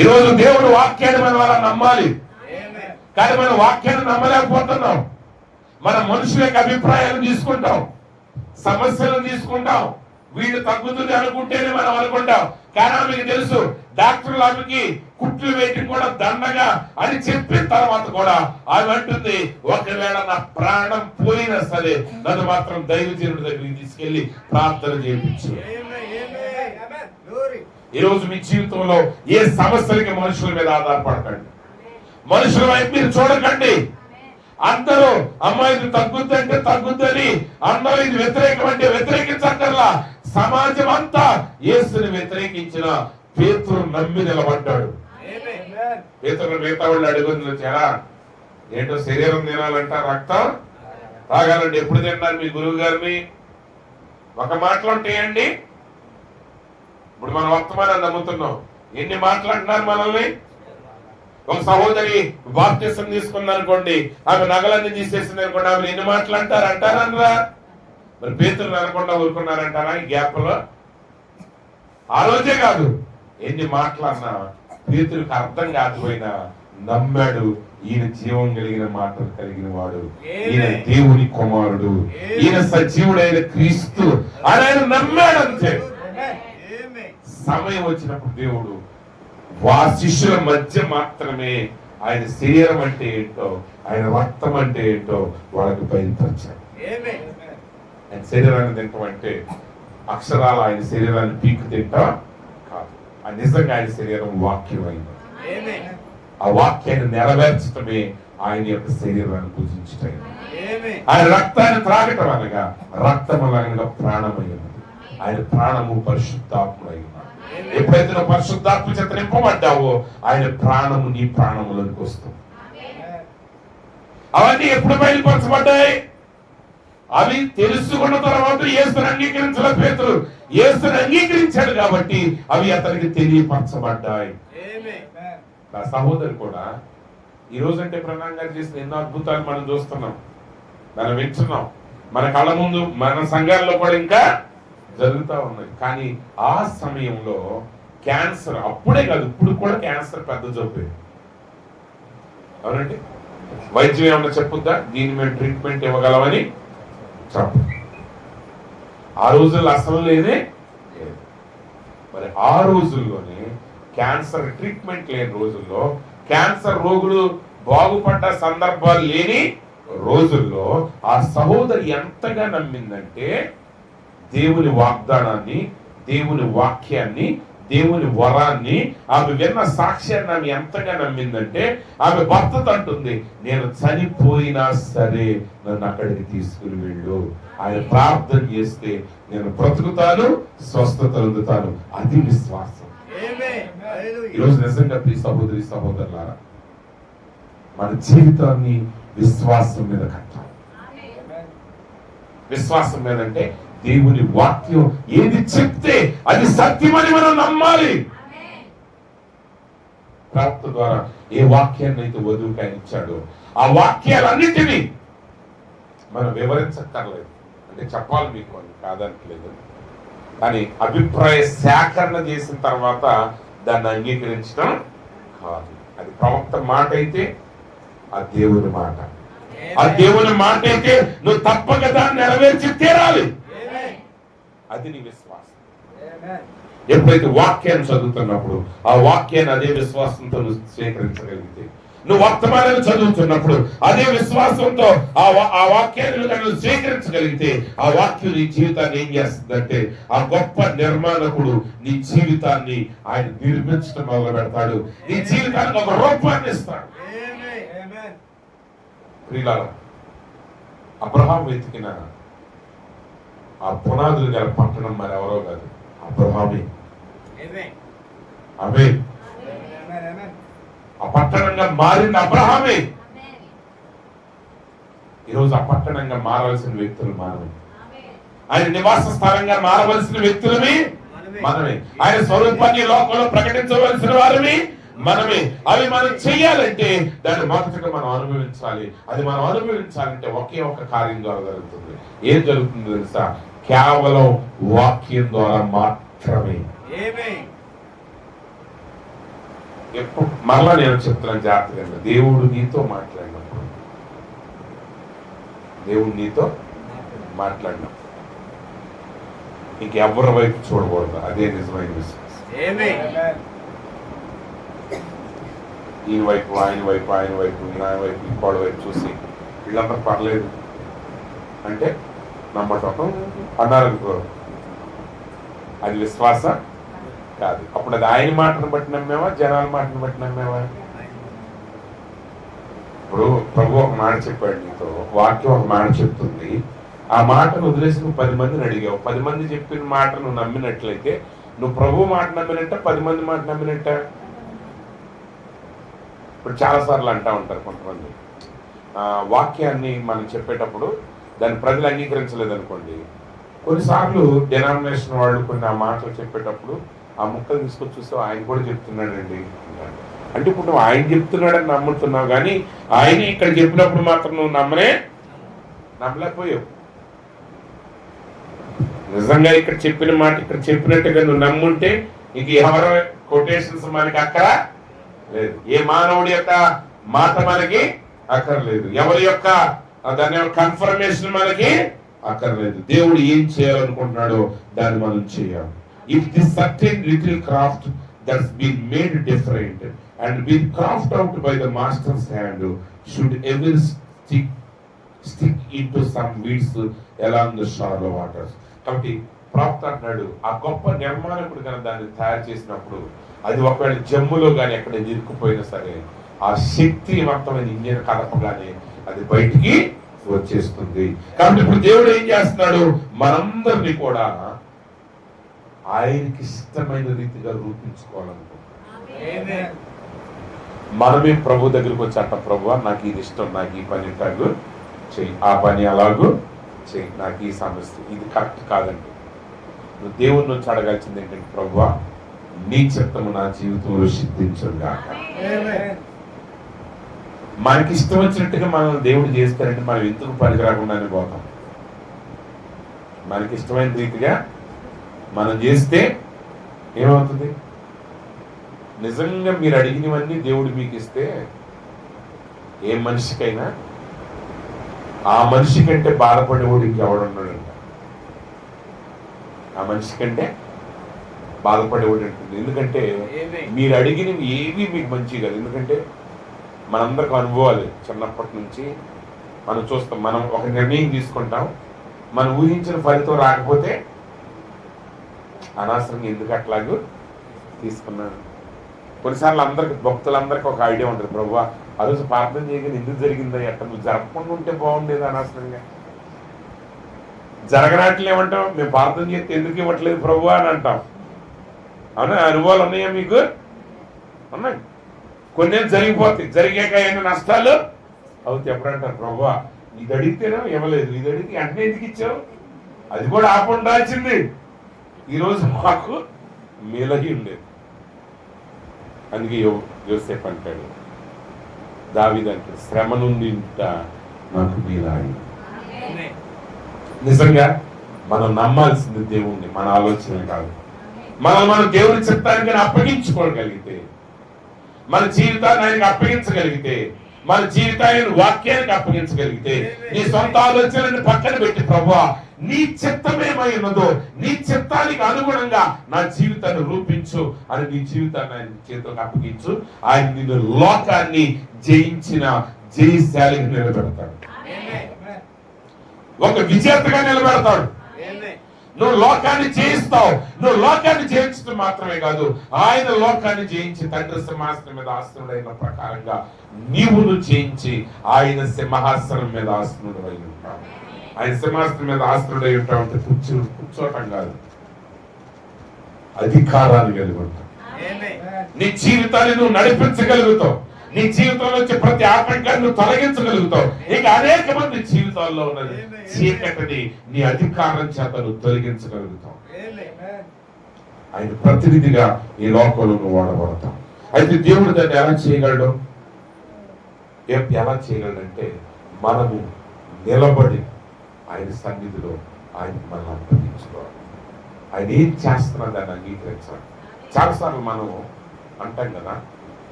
ఈరోజు దేవుడు వాక్యాన్ని మన వల్ల నమ్మాలి, కానీ మన వాక్యాన్ని నమ్మలేకపోతున్నాం. మన మనుషుల యొక్క అభిప్రాయాలు తీసుకుంటాం, సమస్యలను తీసుకుంటాం, వీళ్ళు తగ్గుతుంది అనుకుంటేనే మనం అనుకుంటాం. కానీ ఆమెకి తెలుసు డాక్టర్లు ఆమెకి కుట్లు వేయటం కూడా దండగా అని చెప్పిన తర్వాత కూడా ఆమె అంటుంది, ఒకవేళ నా ప్రాణం పోయినా సరే నన్ను మాత్రం దైవజనుడి దగ్గరికి తీసుకెళ్లి ప్రార్థన చేయించు. ఈరోజు మీ జీవితంలో ఏ సమస్యలకి మనుషుల మీద ఆధారపడకండి, మనుషుల వైపు మీరు చూడకండి. అందరూ అమ్మాయికి తగ్గుద్దంటే తగ్గుద్దని, అందరూ ఇది వ్యతిరేకం అంటే వ్యతిరేకించక్కర్లా. సమాజం అంతా యేసుని వ్యతిరేకించిన పేతురు నమ్మి నిలబడ్డాడు. పేతురు మిగతా వాళ్ళు అడుగుతుంది, చాలా ఏంటో శరీరం తినాలంట, రక్తం తాగాలంటే ఎప్పుడు తింటారు మీ గురువు గారిని? ఒక మాటలు ఉంటాయండి. ఇప్పుడు మనం వర్తమానాన్ని నమ్ముతున్నాం, ఎన్ని మాట్లాడుతున్నారు మనల్ని. ఒక సహోదరి బాప్తిసం తీసుకుంది అనుకోండి, ఆమె నగలన్నీ తీసేసింది అనుకోండి, ఆమె ఎన్ని మాటలు అంటారా? మరి పేతురు అనకుండా ఊరుకున్నారంటారా ఈ గ్యాప్ లో? ఆ రోజే కాదు, ఎన్ని మాటలన్నా పేతురికి అర్థం కాకపోయినా నమ్మాడు. ఈయన జీవం కలిగిన మాటలు కలిగిన వాడు, ఈయన దేవుని కుమారుడు, ఈయన సజీవుడైన క్రీస్తు అని ఆయన నమ్మాడు. అంతే. సమయం వచ్చినప్పుడు దేవుడు శిష్యుల మధ్య మాత్రమే ఆయన శరీరం అంటే ఏంటో, ఆయన రక్తం అంటే ఏంటో వాళ్ళకి బయలుపరిచాడు. ఆయన శరీరాన్ని తింటాం అంటే అక్షరాలు ఆయన శరీరాన్ని పీకు తింటా కాదు, ఆ నిజంగా ఆయన శరీరం వాక్యం అయింది. ఆ వాక్యాన్ని నెరవేర్చడమే ఆయన యొక్క శరీరాన్ని పూజించటం. ఆయన రక్తాన్ని త్రాగటం అనగా రక్తం అనగా ప్రాణమైనది. ఆయన ప్రాణము పరిశుద్ధాత్ముడై ఉన్నాడు. ఎప్పుడైతే నువ్వు పరిశుద్ధాత్మ చేత నింపబడ్డావో ఆయన ప్రాణము నీ ప్రాణములోకి వస్తుంది. అవన్నీ ఎప్పుడు బయలుపరచబడ్డాయి? అవి తెలుసుకున్న తర్వాత యేసుని అంగీకరించిన పేతురు యేసుని అంగీకరించాడు కాబట్టి అవి అతనికి తెలియపరచబడ్డాయి. నా సహోదరు కూడా ఈ రోజంటే ప్రణాళిక గారు చేసిన ఎన్నో అద్భుతాలు మనం చూస్తున్నాం, మనం వింటున్నాం, మన కళ్ళ ముందు మన సంఘాల్లో కూడా ఇంకా జరుగుతూ ఉన్నాయి. కానీ ఆ సమయంలో క్యాన్సర్ అప్పుడే కాదు, ఇప్పుడు కూడా క్యాన్సర్ పెద్ద జబ్బే. అవునండి, వైద్యం ఏమన్నా చెప్పుద్దా దీని మీద ట్రీట్మెంట్ ఇవ్వగలమని చెప్పు. ఆ రోజుల్లో అసలు లేదే. మరి ఆ రోజుల్లోనే క్యాన్సర్ ట్రీట్మెంట్ లేని రోజుల్లో, క్యాన్సర్ రోగులు బాగుపడ్డ సందర్భాలు లేని రోజుల్లో ఆ సహోదరి ఎంతగా నమ్మిందంటే దేవుని వాగ్దానాన్ని, దేవుని వాక్యాన్ని, దేవుని వరాన్ని, ఆమె విన్న సాక్ష్యాన్ని ఆమె ఎంతగా నమ్మిందంటే ఆమె భర్తతో అంటుంది, నేను చనిపోయినా సరే నన్ను అక్కడికి తీసుకుని వెళ్ళు, ఆయన ప్రార్థన చేస్తే నేను బ్రతుకుతాను, స్వస్థత పొందుతాను. అది విశ్వాసం. ఈరోజు నిజంగా ప్రియ సహోదరి సహోదరులారా, మన జీవితాన్ని విశ్వాసం మీద కట్టాలి. విశ్వాసం మీద అంటే దేవుని వాక్యం ఏది చెప్తే అది సత్యమని మనం నమ్మాలి. ప్రార్థన ద్వారా ఏ వాక్యాన్ని అయితే వధువుకి ఆయన ఇచ్చాడో ఆ వాక్యాలన్నిటినీ మనం వివరించక్కర్లేదు. అంటే చెప్పాలి మీకు అని కాదనట్లేదు, కానీ అభిప్రాయ సేకరణ చేసిన తర్వాత దాన్ని అంగీకరించడం కాదు. అది ప్రవక్త మాట అయితే ఆ దేవుని మాట, ఆ దేవుని మాట అయితే నువ్వు తప్పక దాన్ని నెరవేర్చి తీరాలి. అది నీ విశ్వాసం. ఎప్పుడైతే వాక్యాన్ని చదువుతున్నప్పుడు ఆ వాక్యాన్ని అదే విశ్వాసంతో నువ్వు స్వీకరించగలిగితే, నువ్వు వర్తమానాన్ని చదువుతున్నప్పుడు అదే విశ్వాసంతో ఆ వాక్యాన్ని నువ్వు స్వీకరించగలిగితే, ఆ వాక్యం నీ జీవితాన్ని ఏం చేస్తుందంటే ఆ గొప్ప నిర్మాణకుడు నీ జీవితాన్ని ఆయన నిర్మించడం మొదలు పెడతాడు. నీ జీవితానికి ఒక రూపాన్ని ఇస్తాడు. ప్రియులారా, అబ్రహాం వెతికిన ఆ పునాదులు గల పట్టణం మరి ఎవరో కాదు, అబ్రహామే. ఆమె ఆ పట్టణంగా మారిన అబ్రహామే. ఈరోజు ఆ పట్టణంగా మారవలసిన వ్యక్తులు మనమే, ఆయన నివాస స్థానంగా మారవలసిన వ్యక్తులమే మనమే, ఆయన స్వరూపాన్ని లోకంలో ప్రకటించవలసిన వారిని మనమే. అవి మనం చెయ్యాలంటే దాన్ని మొదటగా మనం అనుభవించాలి. అది మనం అనుభవించాలంటే ఒకే ఒక కార్యం ద్వారా జరుగుతుంది. ఏం జరుగుతుందో తెలుసా? కేవలం వాక్యం ద్వారా మాత్రమే. ఎప్పుడు మరలా నేను చెప్తున్నాను జాగ్రత్తగా, దేవుడు నీతో మాట్లాడినప్పుడు, దేవుడు నీతో మాట్లాడినప్పుడు ఇంకెవరి వైపు చూడకూడదు. అదే నిజమైన విశ్వాసం. ఈయన వైపు, ఆయన వైపు, ఆయన వైపు, ఆయన వైపు, ఇంకోళ్ళ వైపు చూసి వీళ్ళంతా పర్లేదు అంటే నమ్మటం అన్నారు, అది విశ్వాసం కాదు. అప్పుడు అది ఆయన మాటను బట్టి నమ్మేవా, జనాల మాటను బట్టి నమ్మేవా? ఇప్పుడు ప్రభు ఒక మాట చెప్పాడు నీతో, వాక్యం ఒక మాట చెప్తుంది, ఆ మాటను వదిలేసి నువ్వు 10 మందిని అడిగావు. 10 మంది చెప్పిన మాట నువ్వు నమ్మినట్లయితే నువ్వు ప్రభు మాట నమ్మినట్ట, 10 మంది మాట నమ్మినట్ట? ఇప్పుడు చాలాసార్లు అంటూ ఉంటారు కొంతమంది, వాక్యాన్ని మనం చెప్పేటప్పుడు దాన్ని ప్రజలు అంగీకరించలేదు అనుకోండి, కొన్నిసార్లు డెనామినేషన్ వాళ్ళు కొన్ని ఆ మాటలు చెప్పేటప్పుడు ఆ ముక్కలు తీసుకొచ్చి చూస్తే ఆయన కూడా చెప్తున్నాడండి అంటే, ఇప్పుడు నువ్వు ఆయన చెప్తున్నాడని నమ్ముతున్నావు, కానీ ఆయన ఇక్కడ చెప్పినప్పుడు మాత్రం నువ్వు నమ్మలేకపోయావు. నిజంగా ఇక్కడ చెప్పిన మాట ఇక్కడ చెప్పినట్టుగా నువ్వు నమ్ముంటే ఇంక ఎవరు కొటేషన్స్ మనకి అక్కడ లేదు, ఏ మానవుడి యొక్క మాట మనకి అక్కర్లేదు, ఎవరి యొక్క దాని యొక్క కన్ఫర్మేషన్ మనకి అక్కర్లేదు. దేవుడు ఏం చేయాలనుకుంటున్నాడో దాన్ని మనం చేయాలి. If this certain little craft that's been made different and been craft out by the masters hand should ever stick into some weeds along the shallow waters. కాబట్టి ప్రాప్త అంటున్నాడు, ఆ గొప్ప నిర్మాణకుడు కనుక దాన్ని తయారు చేసినప్పుడు అది ఒకవేళ జమ్ములో కానీ ఎక్కడ ఇరుక్కుపోయినా సరే ఆ శక్తివంతమైన ఇంజిన్ కదపగానే అది బయటికి వచ్చేస్తుంది. కాబట్టి ఇప్పుడు దేవుడు ఏం చేస్తున్నాడు, మనందరినీ కూడా ఆయనకి ఇష్టమైన రీతిగా రూపించుకోవాలనుకుంటున్నాడు. మనమే ప్రభు దగ్గరికి వచ్చి అంట, ప్రభు నాకు ఇది ఇష్టం, నాకు ఈ పని ఇట్లాగూ చెయ్యి, ఆ పని అలాగూ చెయ్యి, నాకు ఈ సమస్య ఇది కరెక్ట్ కాదండి. నువ్వు దేవుడి నుంచి అడగాల్సింది ఏంటంటే, ప్రభు నీ చిత్తము నా జీవితంలో సిద్ధించుగా. మనకి ఇష్టం వచ్చినట్టుగా మనం దేవుడు చేస్తారంటే మనం ఎందుకు పనికిరాకుండానే పోతాం. మనకి ఇష్టమైన రీతిగా మనం చేస్తే ఏమవుతుంది? నిజంగా మీరు అడిగినవన్నీ దేవుడు మీకు ఇస్తే ఏ మనిషికైనా ఆ మనిషి కంటే బాధపడేవాడు ఇంకెవడున్నాడంట. ఆ మనిషి కంటే బాధపడేవాడు ఉంటుంది. ఎందుకంటే మీరు అడిగినవి ఏవి మీకు మంచి కాదు. ఎందుకంటే మనందరికి అనుభవాలు చిన్నప్పటి నుంచి మనం చూస్తాం. మనం ఒక నిర్ణయం తీసుకుంటాం, మనం ఊహించిన ఫలితం రాకపోతే అనవసరంగా ఎందుకు అట్లాగూ తీసుకున్నాను. కొన్నిసార్లు అందరికి భక్తులందరికీ ఒక ఐడియా ఉంటుంది, ప్రభువా ఆ రోజు ప్రార్థన చేయగానే ఎందుకు జరిగిందా, ఎట్లా నువ్వు జరగకుండా ఉంటే బాగుండేది. అనవసరంగా జరగనట్లు ఏమంటాం, మేము ప్రార్థన చేస్తే ఎందుకు ఇవ్వట్లేదు ప్రభువా అని అంటాం. అవునా? అనుభవాలు ఉన్నాయా మీకు? ఉన్నాయి. కొన్ని జరిగిపోతాయి, జరిగాక అయిన నష్టాలు అవుతాయి. ఎప్పుడంటారు, ప్రభువా ఇది అడిగితేనో ఇవ్వలేదు, ఇది అడిగితే వెంటనే ఎందుకు ఇచ్చావు, అది కూడా ఆపండాల్సింది, ఈరోజు మాకు మేలహి ఉండేది. అందుకే యోసేపు అంటాడు, దావీదు అంటాడు, శ్రమ నుండి నాకు మేలాయి. నిజంగా మనం నమ్మాల్సింది దేవుణ్ణి, మన ఆలోచనలు కాదు. మనం దేవుని చిత్తానికి అప్పగించుకోగలిగితే, మన జీవితాన్ని ఆయనకి అప్పగించగలిగితే, మన జీవితాన్ని వాక్యానికి అప్పగించగలిగితే, నీ సొంత ఆలోచనలను పక్కన పెట్టి ప్రభువా నీ చిత్తమేమై ఉన్నదో నీ చిత్తానికి అనుగుణంగా నా జీవితాన్ని రూపించు అని నీ జీవితాన్ని ఆయన చేతులకు అప్పగించు. ఆయన నిన్ను లోకాన్ని జయించిన జయశాలిగా నిలబెడతాడు, ఒక విజేతగా నిలబెడతాడు. నువ్వు లోకాన్ని జయిస్తావు. నువ్వు లోకాన్ని జయించడం మాత్రమే కాదు, ఆయన లోకాన్ని జయించి తండ్రి సింహాసనం మీద ఆసనుడైన ప్రకారంగా నీవును జయించి ఆయన సింహాసనం మీద ఆసనుడు అయి ఉంటావు. ఆయన సింహాసనం మీద ఆసనుడై ఉంటావు అంటే కూర్చోటం కాదు, అధికారాన్ని కలిగి ఉంటావు. నీ జీవితాన్ని నువ్వు నడిపించగలుగుతావు. నీ జీవితంలో వచ్చే ప్రతి ఆటంకాన్ని నువ్వు తొలగించగలుగుతావు. ఇక అనేక మంది జీవితాల్లో ఉన్నది చీకటిని నీ అధికారం చేత నువ్వు తొలగించగలుగుతావు. ఆయన ప్రతినిధిగా ఈ లోకంలో నువ్వు వాడబడతావు. అయితే దేవుడు దాన్ని ఎలా చేయగలడు? ఎలా చేయగలడంటే మనము నిలబడి ఆయన సన్నిధిలో ఆయన మనల్ని అప్పగించుకోవాలి. ఆయన ఏం చేస్తున్నా దాన్ని అంగీకరించాలి. చాలాసార్లు మనం అంటాం కదా,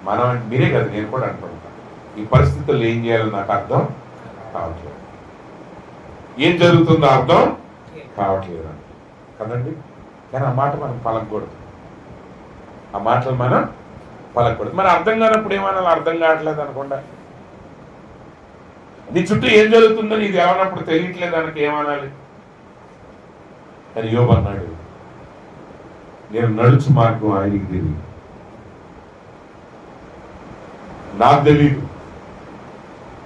మనం మీరే కదా, నేను కూడా అంటుంటాను, ఈ పరిస్థితుల్లో ఏం చేయాలో నాకు అర్థం కావట్లేదు, ఏం జరుగుతుందో అర్థం కావట్లేదు అని కదండి. కానీ ఆ మాట మనం పలకూడదు, ఆ మాటలు మనం పలకూడదు. మరి అర్థం కానప్పుడు ఏమన్నా అర్థం కావట్లేదు అనుకోండి. నీ చుట్టూ ఏం జరుగుతుందో నీకు ఏమన్నప్పుడు తెలియట్లేదు అనకి ఏమనాలి? కానీ యోబు అన్నాడు, నేను నడుచు మార్గం ఆయనకి తెలియదు, నాకు తెలియదు,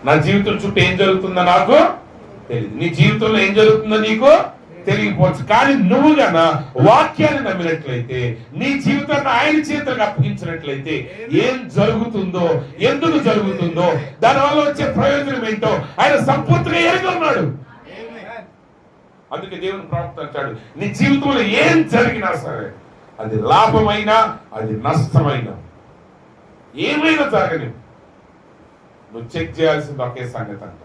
నా జీవితం చుట్టూ ఏం జరుగుతుందో నాకు తెలియదు. నీ జీవితంలో ఏం జరుగుతుందో నీకు తెలియకపోవచ్చు. కానీ నువ్వు గన వాక్యాన్ని నమ్మినట్లయితే, నీ జీవితాన్ని ఆయన చేతులకు అప్పగించినట్లయితే, ఏం జరుగుతుందో, ఎందుకు జరుగుతుందో, దానివల్ల వచ్చే ప్రయోజనం ఏంటో ఆయన సంపూర్తిగా ఎరిగి ఉన్నాడు. అందుకే దేవుని ప్రవక్త అంటాడు, నీ జీవితంలో ఏం జరిగినా సరే, అది లాభమైనా అది నష్టమైనా ఏమైనా జరగని, నువ్వు చెక్ చేయాల్సింది ఒకే సంగతి అంట.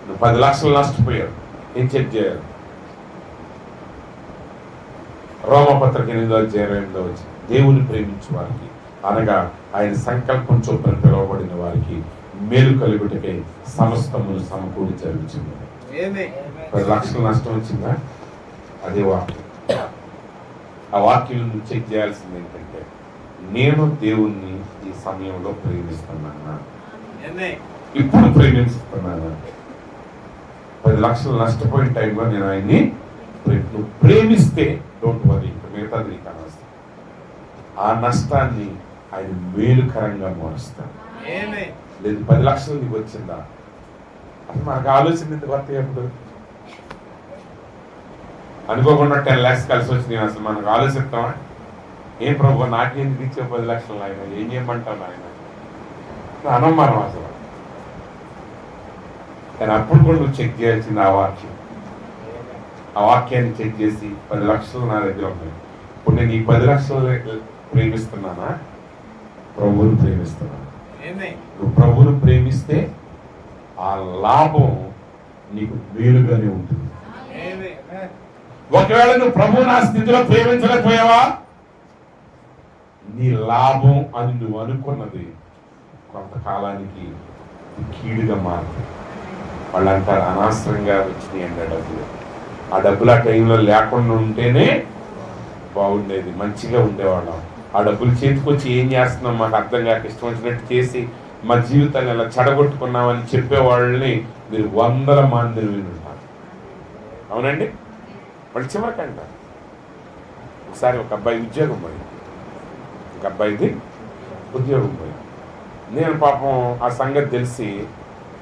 నువ్వు 10 లక్షలు నష్టపోయావు, ఏం చెక్ చేయాలి? రోమపత్రిక 8:28 వచ్చి, దేవుని ప్రేమించే వారికి అనగా ఆయన సంకల్పం చొప్పున పిలువబడిన వారికి మేలు కలుగుటకై సమస్తమును సమకూడి జరుగుతుంది. 10 లక్షలు నష్టం వచ్చిందా? అదే వాక్యం. ఆ వాక్యం నువ్వు చెక్ చేయాల్సింది ఏంటంటే, నేను దేవుణ్ణి ఈ సమయంలో ప్రేమిస్తున్నానా, ఇప్పుడు ప్రేమిస్తున్నానా? 10 లక్షలు నష్టపోయిన టైంలో నేను ఆయన్ని నువ్వు ప్రేమిస్తే డోంట్ వరీ, మిగతాది నీకు అనవసరం. ఆ నష్టాన్ని ఆయన మేలుకరంగా మారుస్తాడు. లేదు 10 లక్షలు నీకు వచ్చిందా, అసలు మనకు ఆలోచన ఎందుకు వస్తాయి? ఎప్పుడు అనుకోకుండా 10 lakhs కలిసి వచ్చినాయి, అసలు మనకు ఆలోచిస్తామా? ఏం ప్రభు నాకెందుకు ఇచ్చే 10 లక్షలు ఆయన, ఏం చేయమంటాను ఆయన అనం మనం అసలు. కానీ అప్పుడు కూడా నువ్వు చెక్ చేయాల్సింది ఆ వాక్యాన్ని చెక్ చేసి 10 లక్షలు నా దగ్గర ఉన్నాయి, ఇప్పుడు నేను ఈ 10 లక్షలు ప్రేమిస్తున్నానా, ప్రభువును ప్రేమిస్తున్నాను? నువ్వు ప్రభువును ప్రేమిస్తే ఆ లాభం నీకు మేలుగానే ఉంటుంది. ఒకవేళ నువ్వు ప్రభువు నా స్థితిలో ప్రేమించలేకపోయావా, నీ లాభం అని నువ్వు అనుకున్నది కొంతకాలానికి కీడుగా మారుతుంది. వాళ్ళు అంటారు అనవసరంగా వచ్చినాయి అంటే డబ్బులు, ఆ డబ్బులు ఆ టైంలో లేకుండా ఉంటేనే బాగుండేది, మంచిగా ఉండేవాళ్ళం. ఆ డబ్బులు చేతికొచ్చి ఏం చేస్తున్నాం మాకు అర్థం కాక ఇష్టం వచ్చినట్టు చేసి మా జీవితాన్ని ఇలా చెడగొట్టుకున్నామని చెప్పేవాళ్ళని మీరు వందల మందిని వినుంటారు. అవునండి. వాళ్ళు చివరికంట ఒకసారి ఒక అబ్బాయి ఉద్యోగం పోయింది, ఒక అబ్బాయిది ఉద్యోగం పోయింది. నేను పాపం ఆ సంగతి తెలిసి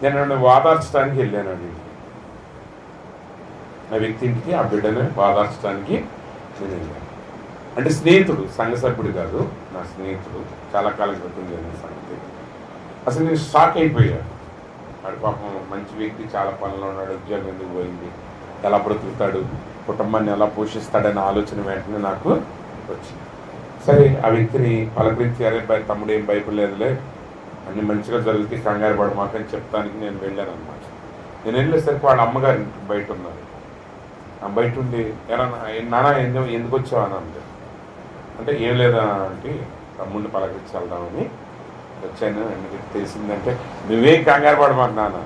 నేను వాదార్చడానికి వెళ్ళానండి. ఆ వ్యక్తి ఇంటికి ఆ బిడ్డని వాదార్చడానికి నేను వెళ్ళాను. అంటే స్నేహితుడు, సంఘ సభ్యుడు కాదు, నా స్నేహితుడు, చాలా కాలం క్రితం జరిగిన సంగతి. అసలు నేను షాక్ అయిపోయాను. వాడు పాపం మంచి వ్యక్తి, చాలా పనులు ఉన్నాడు, ఉద్యోగం ఎందుకు పోయింది, ఎలా బ్రతుకుతాడు, కుటుంబాన్ని ఎలా పోషిస్తాడనే ఆలోచన వెంటనే నాకు వచ్చింది. సరే ఆ వ్యక్తిని పలకరించి, అరే తమ్ముడు ఏం భయపడలేదులే, అన్ని మంచిగా జరిగితే కంగారు పడమాకని చెప్తానికి నేను వెళ్ళాను అనమాట. నేను వెళ్ళేసరికి వాళ్ళ అమ్మగారు బయట ఉన్నారు. బయట ఉండి ఎలా నాన్న ఎందుకు వచ్చావు అని అంటే, అంటే ఏం లేదా అంటే తమ్ముడిని పలకరించి వెళ్దామని వచ్చాను. ఎందుకు తెలిసిందంటే, నువ్వేం కంగారు పడమాకు నాన్న,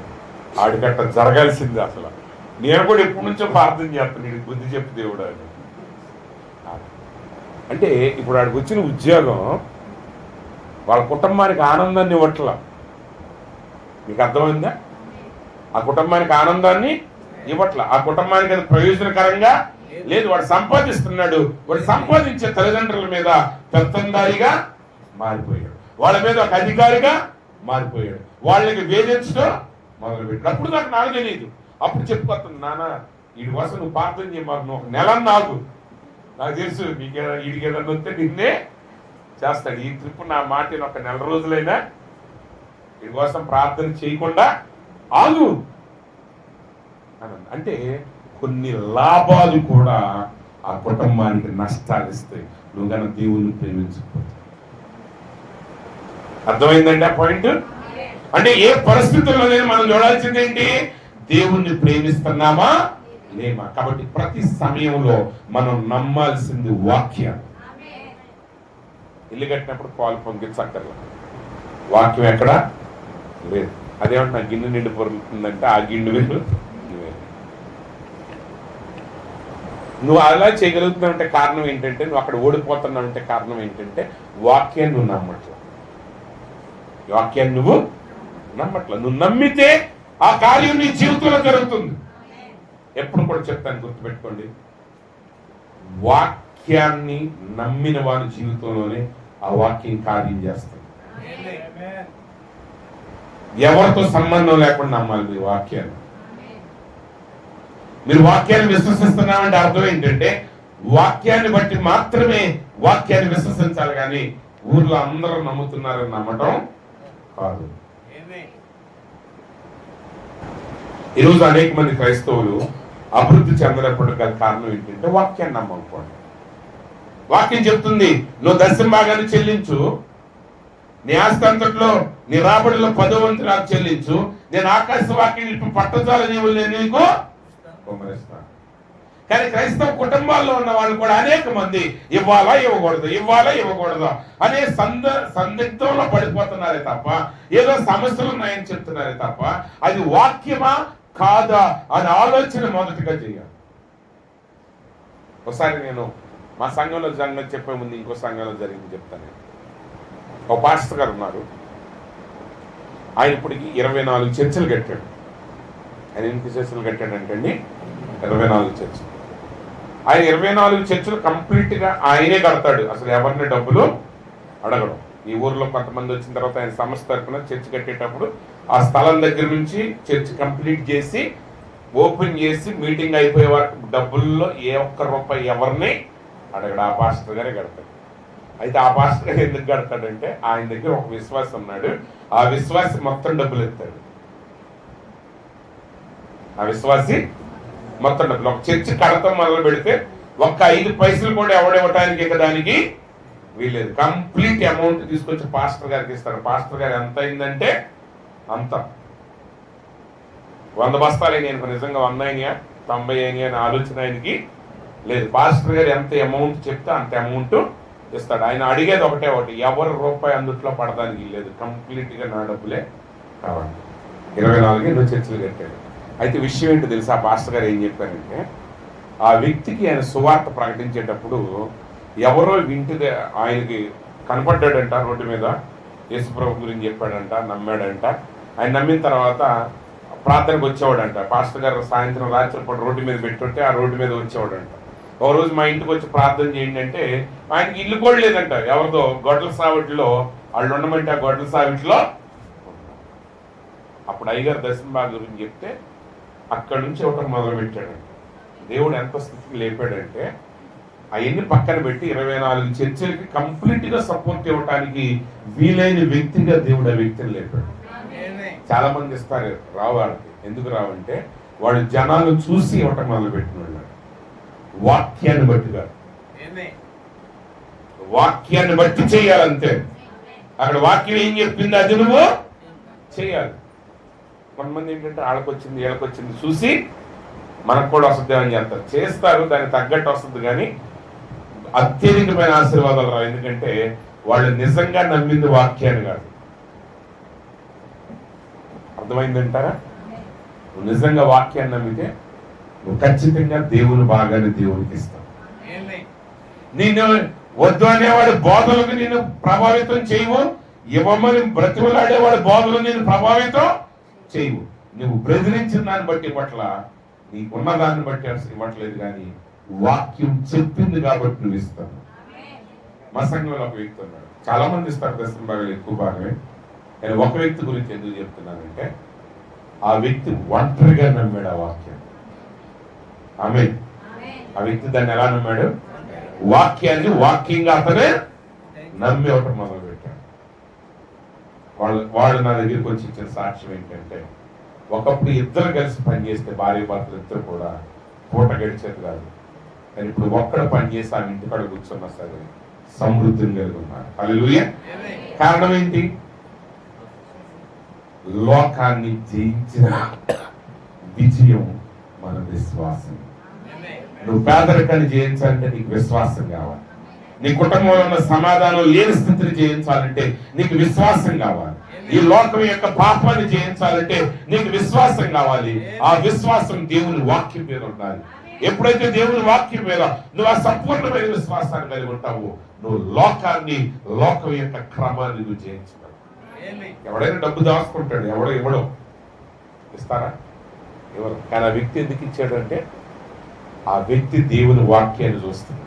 ఆడికట్ట జరగాల్సింది. అసలు నేను కూడా ఎప్పటి నుంచో ప్రార్థన చేస్తాను, నీకు బుద్ధి చెప్పు దేవుడు అని. అంటే ఇప్పుడు ఆడికి వచ్చిన ఉద్యోగం వాళ్ళ కుటుంబానికి ఆనందాన్ని ఇవ్వట్ల. మీకు అర్థమైందా? ఆ కుటుంబానికి ఆనందాన్ని ఇవ్వట్ల, ఆ కుటుంబానికి అది ప్రయోజనకరంగా లేదు. వాడు సంపాదిస్తున్నాడు, వాడు సంపాదించే తల్లిదండ్రుల మీద పెత్తందారిగా మారిపోయాడు, వాళ్ళ మీద ఒక అధికారిగా మారిపోయాడు, వాళ్ళకి వేధించడం మొదలుపెట్టాడు. అప్పుడు నాకు తెలియదు. అప్పుడు చెప్పుకొస్తాను, నాన్న వీడి కోసం నువ్వు ప్రార్థన చేయ, మాకు నువ్వు ఒక నెల నాకు తెలుసు, నీకు వీడికి ఏదన్నా వస్తే నిన్నే చేస్తాడు. ఈ ట్రిప్ నా మాటని ఒక నెల రోజులైనా వీడి కోసం ప్రార్థన చేయకుండా ఆగు అని. అంటే కొన్ని లాభాలు కూడా ఆ కుటుంబానికి నష్టాలు ఇస్తాయి నువ్వు కనుక దేవుణ్ణి ప్రేమించకపోతే. అర్థమైందండి ఆ పాయింట్? అంటే ఏ పరిస్థితుల్లో మనం చూడాల్సింది ఏంటి? దేవుణ్ణి ప్రేమిస్తున్నామా లేమా. కాబట్టి ప్రతి సమయంలో మనం నమ్మాల్సింది వాక్యం. ఇల్లు కట్టినప్పుడు పాలు పొంగించక్కర్లా, వాక్యం ఎక్కడ లేదు. అదేమంటే నా గిన్నె నిండి పొరుగుతుందంటే ఆ గిన్నె వేరు. నువ్వు అలా చేయగలుగుతున్నావంటే కారణం ఏంటంటే, నువ్వు అక్కడ ఓడిపోతున్నావు అంటే కారణం ఏంటంటే వాక్యాన్ని నువ్వు నమ్మట్లా. వాక్యాన్ని నువ్వు నమ్మట్లా. నువ్వు నమ్మితే ఆ కార్యం నీ జీవితంలో జరుగుతుంది. ఎప్పుడు కూడా చెప్తాను, గుర్తుపెట్టుకోండి, వాక్యాన్ని నమ్మిన వారి జీవితంలోనే ఆ వాక్యం కార్యం చేస్తుంది. ఎవరితో సంబంధం లేకుండా నమ్మాలి మీరు వాక్యాన్ని. మీరు వాక్యాన్ని విశ్వసిస్తున్నామంటే అర్థం ఏంటంటే వాక్యాన్ని బట్టి మాత్రమే వాక్యాన్ని విశ్వసించాలి, కానీ ఊర్లో అందరూ నమ్ముతున్నారని నమ్మటం కాదు. ఈరోజు అనేక మంది క్రైస్తవులు అభివృద్ధి చెందనప్పుడు కారణం ఏంటంటే వాక్యాన్ని నమ్మకపోవడం. వాక్యం చెప్తుంది, నువ్వు దశమ భాగాన్ని చెల్లించు, నీ ఆస్తి అంతట్లో నీ రాబడిలో 10వ వంతు నాకు చెల్లించు, నేను ఆకాశ వాక్యం పట్టజాల నీవు నేను నీకు కుమ్మరిస్తాను. కానీ క్రైస్తవ కుటుంబాల్లో ఉన్న వాళ్ళు కూడా అనేక మంది ఇవ్వాలా ఇవ్వకూడదు అనే సందిగ్ధంలో పడిపోతున్నారే తప్ప, ఏదో సమస్యలు ఉన్నాయని చెప్తున్నారే తప్ప అది వాక్యమా కాదా అని ఆలోచన మొదటిగా చేయాలి. ఒకసారి నేను మా సంఘంలో చెప్పే ముందు ఇంకో సంఘంలో జరిగింది చెప్తాను. ఒక పాస్టర్ గారు ఉన్నారు, ఆయన ఇప్పటికి 24 చర్చలు కట్టాడు. ఆయన ఎన్ని చర్చలు కట్టాడంటే 24 చర్చలు. ఆయన 24 చర్చలు కంప్లీట్గా ఆయనే కడతాడు, అసలు ఎవరిని డబ్బులు అడగడం. ఈ ఊర్లో కొంతమంది వచ్చిన తర్వాత ఆయన సంస్థ తరఫున చర్చ్ కట్టేటప్పుడు ఆ స్థలం దగ్గర నుంచి చర్చ్ కంప్లీట్ చేసి ఓపెన్ చేసి మీటింగ్ అయిపోయే వరకు డబ్బుల్లో ఏ ఒక్క రూపాయి ఎవరిని అడగడు, ఆ పాస్టర్ గారే కడతాడు. అయితే ఆ పాస్టర్ గారు ఎందుకు కడతాడంటే ఆయన దగ్గర ఒక విశ్వాసం ఉన్నాడు, ఆ విశ్వాసి మొత్తం డబ్బులు ఎత్తాడు. ఆ విశ్వాసి మొత్తం డబ్బులు, ఒక చర్చ్ కడతాం మొదలు పెడితే ఒక్క 5 పైసలు కూడా ఎవడివ్వటానికి దానికి వీల్లేదు. కంప్లీట్ అమౌంట్ తీసుకొచ్చి పాస్టర్ గారికి ఇస్తారు. పాస్టర్ గారు ఎంత అయిందంటే అంత 100 బస్తాలు అయినాయి అనుకో, నిజంగా 100 అయినాయా 90 అయినాయా అని ఆలోచన ఆయనకి లేదు. పాస్టర్ గారు ఎంత అమౌంట్ చెప్తే అంత అమౌంట్ ఇస్తాడు. ఆయన అడిగేది ఒకటి, ఎవరి రూపాయి అందుట్లో పడడానికి లేదు, కంప్లీట్గా నా డబ్బులే కావాలి. 24 ఎన్నో చర్చలు కట్టాడు. అయితే విషయం ఏంటో తెలుసా, పాస్టర్ గారు ఏం చెప్పారంటే ఆ వ్యక్తికి ఆయన సువార్త ప్రకటించేటప్పుడు ఎవరో వింటిదే ఆయనకి కనపడ్డాడంట రోడ్డు మీద, యేసుప్రభు గురించి చెప్పాడంట, నమ్మాడంట. ఆయన నమ్మిన తర్వాత ప్రార్థనకు వచ్చేవాడంట. పాస్టర్ గారు సాయంత్రం రాత్రిపూట రోడ్డు మీద పెట్టుంటే ఆ రోడ్డు మీద వచ్చేవాడంట. ఒక రోజు మా ఇంటికి వచ్చి ప్రార్థన చేయండి అంటే ఆయనకి ఇల్లు కూడా లేదంట. ఎవరిదో గొడ్ల సావిట్లో వాళ్ళు ఉండమంటే ఆ గొడ్ల సావిట్లో అప్పుడు అయ్యగారు దర్శనబాబు గురించి చెప్తే అక్కడి నుంచి ఒకటి మొదలు పెట్టాడంట. దేవుడు ఎంత స్థితికి లేపాడంటే అవన్నీ పక్కన పెట్టి 24 చర్చలకి కంప్లీట్గా సపోర్ట్ ఇవ్వటానికి వీలైన వ్యక్తిగా దేవుడు ఆ వ్యక్తిని లేపాడు. చాలా మంది ఇస్తారు రావాళ్ళకి. ఎందుకు రావంటే వాళ్ళు జనాలు చూసి ఇవ్వటం మొదలు పెట్టిన వాళ్ళు, వాక్యాన్ని బట్టిగా. వాక్యాన్ని బట్టి చేయాలంతే. అక్కడ వాక్యం ఏం చెప్పింది అది నువ్వు చేయాలి. కొంతమంది ఏంటంటే ఆళ్ళకొచ్చింది వీళ్ళకొచ్చింది చూసి మనకు కూడా వస్తుంది అని చెప్తారు, చేస్తారు, దానికి తగ్గట్టు వస్తుంది. కానీ అత్యధికమైన ఆశీర్వాదాలు రావు. ఎందుకంటే వాళ్ళు నిజంగా నమ్మింది వాక్యాన్ని కాదు. అర్థమైందంటారా? నువ్వు నిజంగా వాక్యాన్ని నమ్మితే నువ్వు ఖచ్చితంగా దేవుని భాగాన్ని దేవునికి ఇస్తావు. నేను వద్దు అనేవాడి బోధలకు నేను ప్రభావితం చేయవు, ఇవ్వమని బ్రతిమలాడేవాడి బోధలు నేను ప్రభావితం చేయవు. నువ్వు బెదిరించిన దాన్ని బట్టి ఇవ్వట్ల, నీకున్న దాన్ని బట్టి ఇవ్వట్లేదు, కానీ వాక్యం చెప్పింది కాబట్టి నువ్వు ఇస్తావు. మా సంఘంలో ఒక వ్యక్తి ఉన్నాడు, చాలా మంది ఇస్తారు దర్శనం భాగాలు, ఎక్కువ భాగమే. నేను ఒక వ్యక్తి గురించి ఎందుకు చెప్తున్నానంటే ఆ వ్యక్తి ఒంటరిగా నమ్మాడు ఆ వాక్యం. ఆమె ఆ వ్యక్తి దాన్ని ఎలా నమ్మాడు? వాక్యాన్ని వాక్యంగా అతనే నమ్మి ఒకటి మొదలు పెట్టాడు. వాళ్ళు నా దగ్గరికి వచ్చి ఇచ్చిన సాక్ష్యం ఏంటంటే, ఒకప్పుడు ఇద్దరు కలిసి పనిచేస్తే భార్య భర్తలు ఇద్దరు కూడా పూట గడిచేది కాదు, కానీ ఇప్పుడు ఒక్కడ పనిచేసి ఆ ఇంటికాడ కూర్చున్నా సరే సమృద్ధిని కలిగి ఉన్నారు. హల్లెలూయా. కారణం ఏంటి? లోకాన్ని జయించిన విజయం మన విశ్వాసం. నువ్వు పేదరికాన్ని జయించాలంటే నీకు విశ్వాసం కావాలి. నీ కుటుంబంలో ఉన్న సమాధానం లేని స్థితిని జయించాలంటే నీకు విశ్వాసం కావాలి. ఈ లోకం యొక్క పాపాన్ని జయించాలంటే నీకు విశ్వాసం కావాలి. ఆ విశ్వాసం దేవుని వాక్యం మీద ఉండాలి. ఎప్పుడైతే దేవుని వాక్యం మీద నువ్వు ఆ సంపూర్ణమైన విశ్వాసాన్ని కలిగి ఉంటావు, నువ్వు లోకాన్ని, లోకం యొక్క క్రమాన్ని నువ్వు జయించగలవు. ఎవడైనా డబ్బు దాచుకుంటాడు, ఎవడో ఇవ్వడు, ఇస్తారా? ఎవరు? కానీ ఆ వ్యక్తి ఎందుకు ఇచ్చాడంటే ఆ వ్యక్తి దేవుని వాక్యాన్ని చూస్తుంది.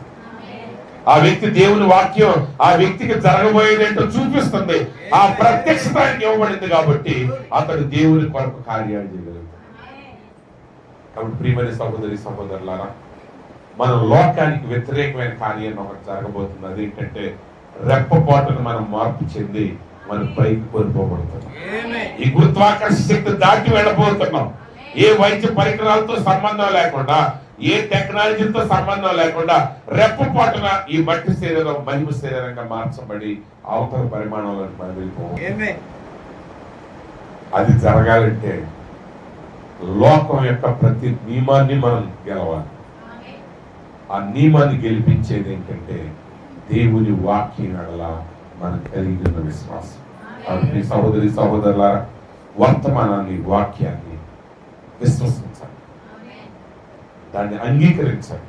ఆ వ్యక్తి దేవుని వాక్యం ఆ వ్యక్తికి జరగబోయేదేంటో చూపిస్తుంది. ఆ ప్రత్యక్షతానికి ఇవ్వబడింది కాబట్టి అతడు దేవుని కొరకు కార్యాలు చేయగలుగుతాడు. కాబట్టి ప్రియమైన సహోదరి సహోదరులారా, మన లోకానికి వ్యతిరేకమైన కార్యం ఒకటి జరగబోతుంది. అదేంటంటే రెప్పపాటును మనం మార్పు చెంది మన పైకి కోల్పోబడుతున్నాం. ఈ గురుత్వాకర్షణ శక్తి దాటి వెళ్ళబోతున్నాం. ఏ వైద్య పరికరాలతో సంబంధం లేకుండా, ఏ టెక్నాలజీతో సంబంధం లేకుండా రెప్పపాటున ఈ మట్టి శరీరం మహిమ శరీరంగా మార్చబడి అవతల పరిమాణంలో మనం వెళ్ళిపోవాలి. అది జరగాలంటే లోకం యొక్క ప్రతి నియమాన్ని మనం గెలవాలి. ఆ నియమాన్ని గెలిపించేది ఏంటంటే దేవుని వాక్యం ఎడల మనం కలిగి ఉన్న విశ్వాసం. కాబట్టి సహోదరి సహోదరుల వర్తమానాన్ని, వాక్యాన్ని విశ్వసించాలి, దాన్ని అంగీకరించండి,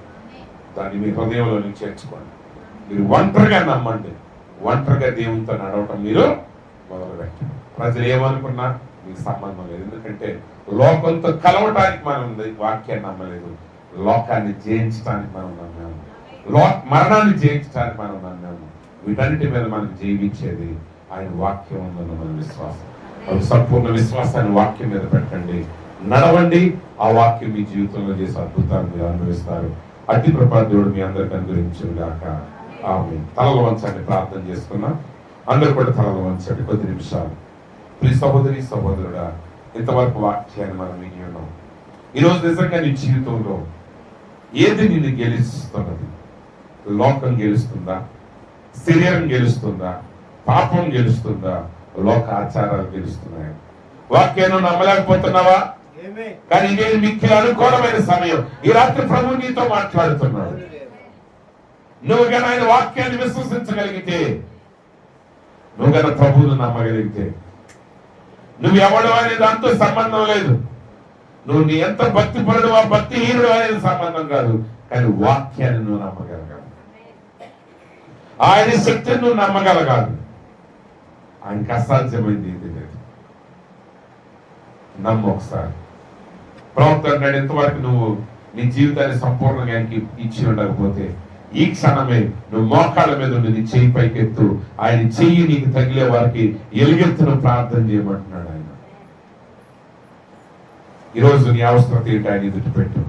దాన్ని మీ హృదయంలో నుంచి చేర్చుకోండి. మీరు ఒంటరిగా నమ్మండి, ఒంటరిగా దేవునితో నడవటం మీరు మొదలు పెట్టండి. ప్రజలు ఏమనుకున్నా మీకు సంబంధం లేదు. ఎందుకంటే లోకంతో కలవటానికి మనం వాక్యాన్ని నమ్మలేదు, లోకాన్ని జయించడానికి మనం నమ్మాము, మరణాన్ని జయించడానికి మనం నమ్మాము. వీటన్నిటి మీద మనకు జీవించేది ఆయన వాక్యం ఉందన్న మన విశ్వాసం. సంపూర్ణ విశ్వాసాన్ని వాక్యం మీద పెట్టండి, నడవండి. ఆ వాక్యం మీ జీవితంలో చేసే అద్భుతాన్ని మీరు అనుభవిస్తారు. అట్టి కృపా దేవుడు మీ అందరికీ అనుగ్రహించుగాక. ఆమేన్. తలలు వంచండి, ప్రార్థన చేసుకున్నాం. అందరూ కూడా తలలు వంచండి కొద్ది నిమిషాలు. ప్రియ సహోదరి సహోదరుడా, ఇంతవరకు వాక్యాన్ని మనం విని ఉన్నాం. ఈరోజు నిజంగా నీ జీవితంలో ఏది నిన్ను గెలుస్తున్నది? లోకం గెలుస్తుందా? శరీరం గెలుస్తుందా? పాపం గెలుస్తుందా? లోక ఆచారాలు గెలుస్తున్నాయి. వాక్యాన్ని నమ్మలేకపోతున్నావా? కానీ ఇదే మిక్కిలి అనుకూలమైన సమయం. ఈ రాత్రి ప్రభు నీతో మాట్లాడుతున్నాడు. నువ్వు గన ఆయన వాక్యాన్ని విశ్వసించగలిగితే, నువ్వు గన ప్రభువును నమ్మగలిగితే, నువ్వు ఎవడు అనే దాంతో సంబంధం లేదు. నువ్వు నీ ఎంత భక్తి పరుడు ఆ భక్తిహీనుడు అనేది సంబంధం కాదు, కానీ వాక్యాన్ని నువ్వు నమ్మగలగాలి. ఆయన శక్తిని నువ్వు నమ్మగలగాలి. ఆయనకి అసాధ్యమైంది ఏది లేదు. నమ్ము ఒకసారి. ప్రవక్త అన్నాడు, ఎంతవరకు నువ్వు నీ జీవితాన్ని సంపూర్ణంగా ఆయనకి ఇచ్చి ఉండకపోతే ఈ క్షణమే నువ్వు మోకాళ్ళ మీద ఉండి నీ చెయ్యి పైకెత్తు, ఆయన చెయ్యి నీకు తగిలే వారికి ఎలుగెత్తును ప్రార్థన చేయమంటున్నాడు ఆయన. ఈరోజు నీ అవసరం ఏంటి ఆయన ఎదుటి పెట్టు.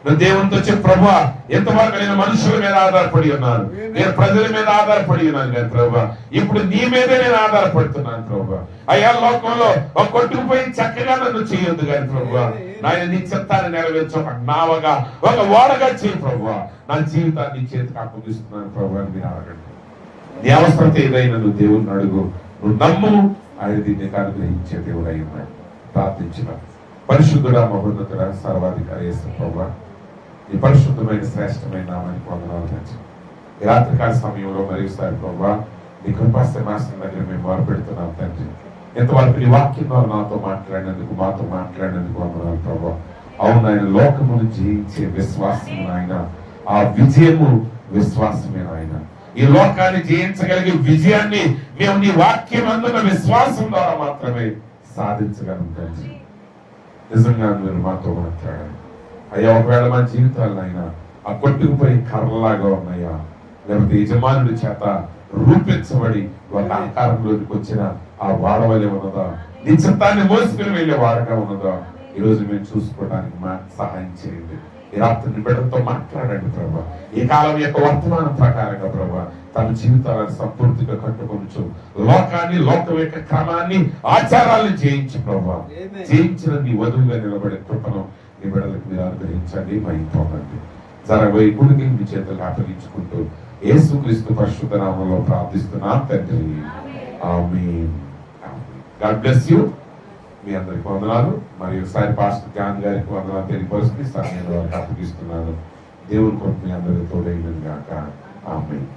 నువ్వు దేవునితో చెప్పు, ప్రభువా ఎంతవరకు నేను మనుషుల మీద ఆధారపడి ఉన్నాను, నేను ప్రజల మీద ఆధారపడి ఉన్నాను కానీ ప్రభువా ఇప్పుడు నీ మీదే నేను ఆధారపడుతున్నాను ప్రభువా. అయ్యా లోకంలో ఒక కొట్టుకుపోయి చక్కగా నన్ను చేయొద్దు కానీ ప్రభువా, నాయన నీ చిత్తాన్ని నెరవేర్చు, ఒక నావగా ఒక ఓడగా చేయి ప్రభువా. నా జీవితాన్ని నీ చేతికి అప్పగిస్తున్నాను ప్రభువా అని మీరు అడగండి. నీ అవసరత ఏదైనా నువ్వు దేవుని అడుగు, నువ్వు నమ్ము, ఆయన దీన్ని అనుగ్రహించే దేవుడు అయి ఉన్నాడు. ప్రార్థించిన పరిశుద్ధుడా మహోన్నతుడా సర్వాధికారి యేసు ప్రభువా, ఈ పరిశుద్ధమైన శ్రేష్టమైన నామానికి వందనాలు తండ్రి. ఈ రాత్రికాల సమయంలో మరోసారి ప్రభువా నీ కృపా సింహాసనం దగ్గర మేము మొరపెడుతున్నాం తండ్రి. ఎంతవరకు నీ వాక్యం ద్వారా నాతో మాట్లాడినందుకు, మాతో మాట్లాడినందుకు వందనాలు ప్రభువా. అవును ఆయన లోకమును జయించే విశ్వాసం ఆయన, ఆ విజయము విశ్వాసమే ఆయన. ఈ లోకాన్ని జయించగలిగే విజయాన్ని మేము నీ వాక్యం అందున్న విశ్వాసం ద్వారా మాత్రమే సాధించగలం తండ్రి. నిజంగా మీరు మాతో మాట్లాడాలి అయ్యా. ఒకవేళ మా జీవితాలను అయినా ఆ కొట్టుకుపోయి కర్రలాగా ఉన్నాయా, లేకపోతే యజమానుడి చేత రూపించబడి ఒక ఆకారంలోకి వచ్చిన ఆ వాడవలే ఉన్నదా, నీ చిత్తాన్ని మోసుకుని వెళ్ళే వాడగా ఉన్నదా, ఈరోజు మేము చూసుకోవడానికి మాకు సహాయం చేయండి. ఈ రాత్రిని బిడ్డలతో మాట్లాడండి ప్రభా. ఈ కాలం యొక్క వర్తమానం ప్రకారంగా ప్రభా తన జీవితాలను సంపూర్తిగా కట్టుకొనచ్చు, లోకాన్ని, లోకం యొక్క క్రమాన్ని, ఆచారాలను జయించి ప్రభా, జయించిన నీ వధువుగా నిలబడే కృపను నీ బిడ్డలకు మీరు అనుగ్రహించండి. మహింపండి. జరగబోయే గుడికి మీ చేతులకు అప్పగించుకుంటూ యేసుక్రీస్తు పరిశుద్ధ నామములో ప్రార్థిస్తున్నాం తండ్రి. ఆమేన్. God bless you. మీ అందరికి వందనాలు. మరి ఒకసారి పాస్టర్ జాన్ గారికి వందనాలు తెలియపరుస్తుంది సమయంలో అప్పగిస్తున్నాను. దేవుని కొరకు మీ అందరికీ తోడైనది గాక. ఆమేన్.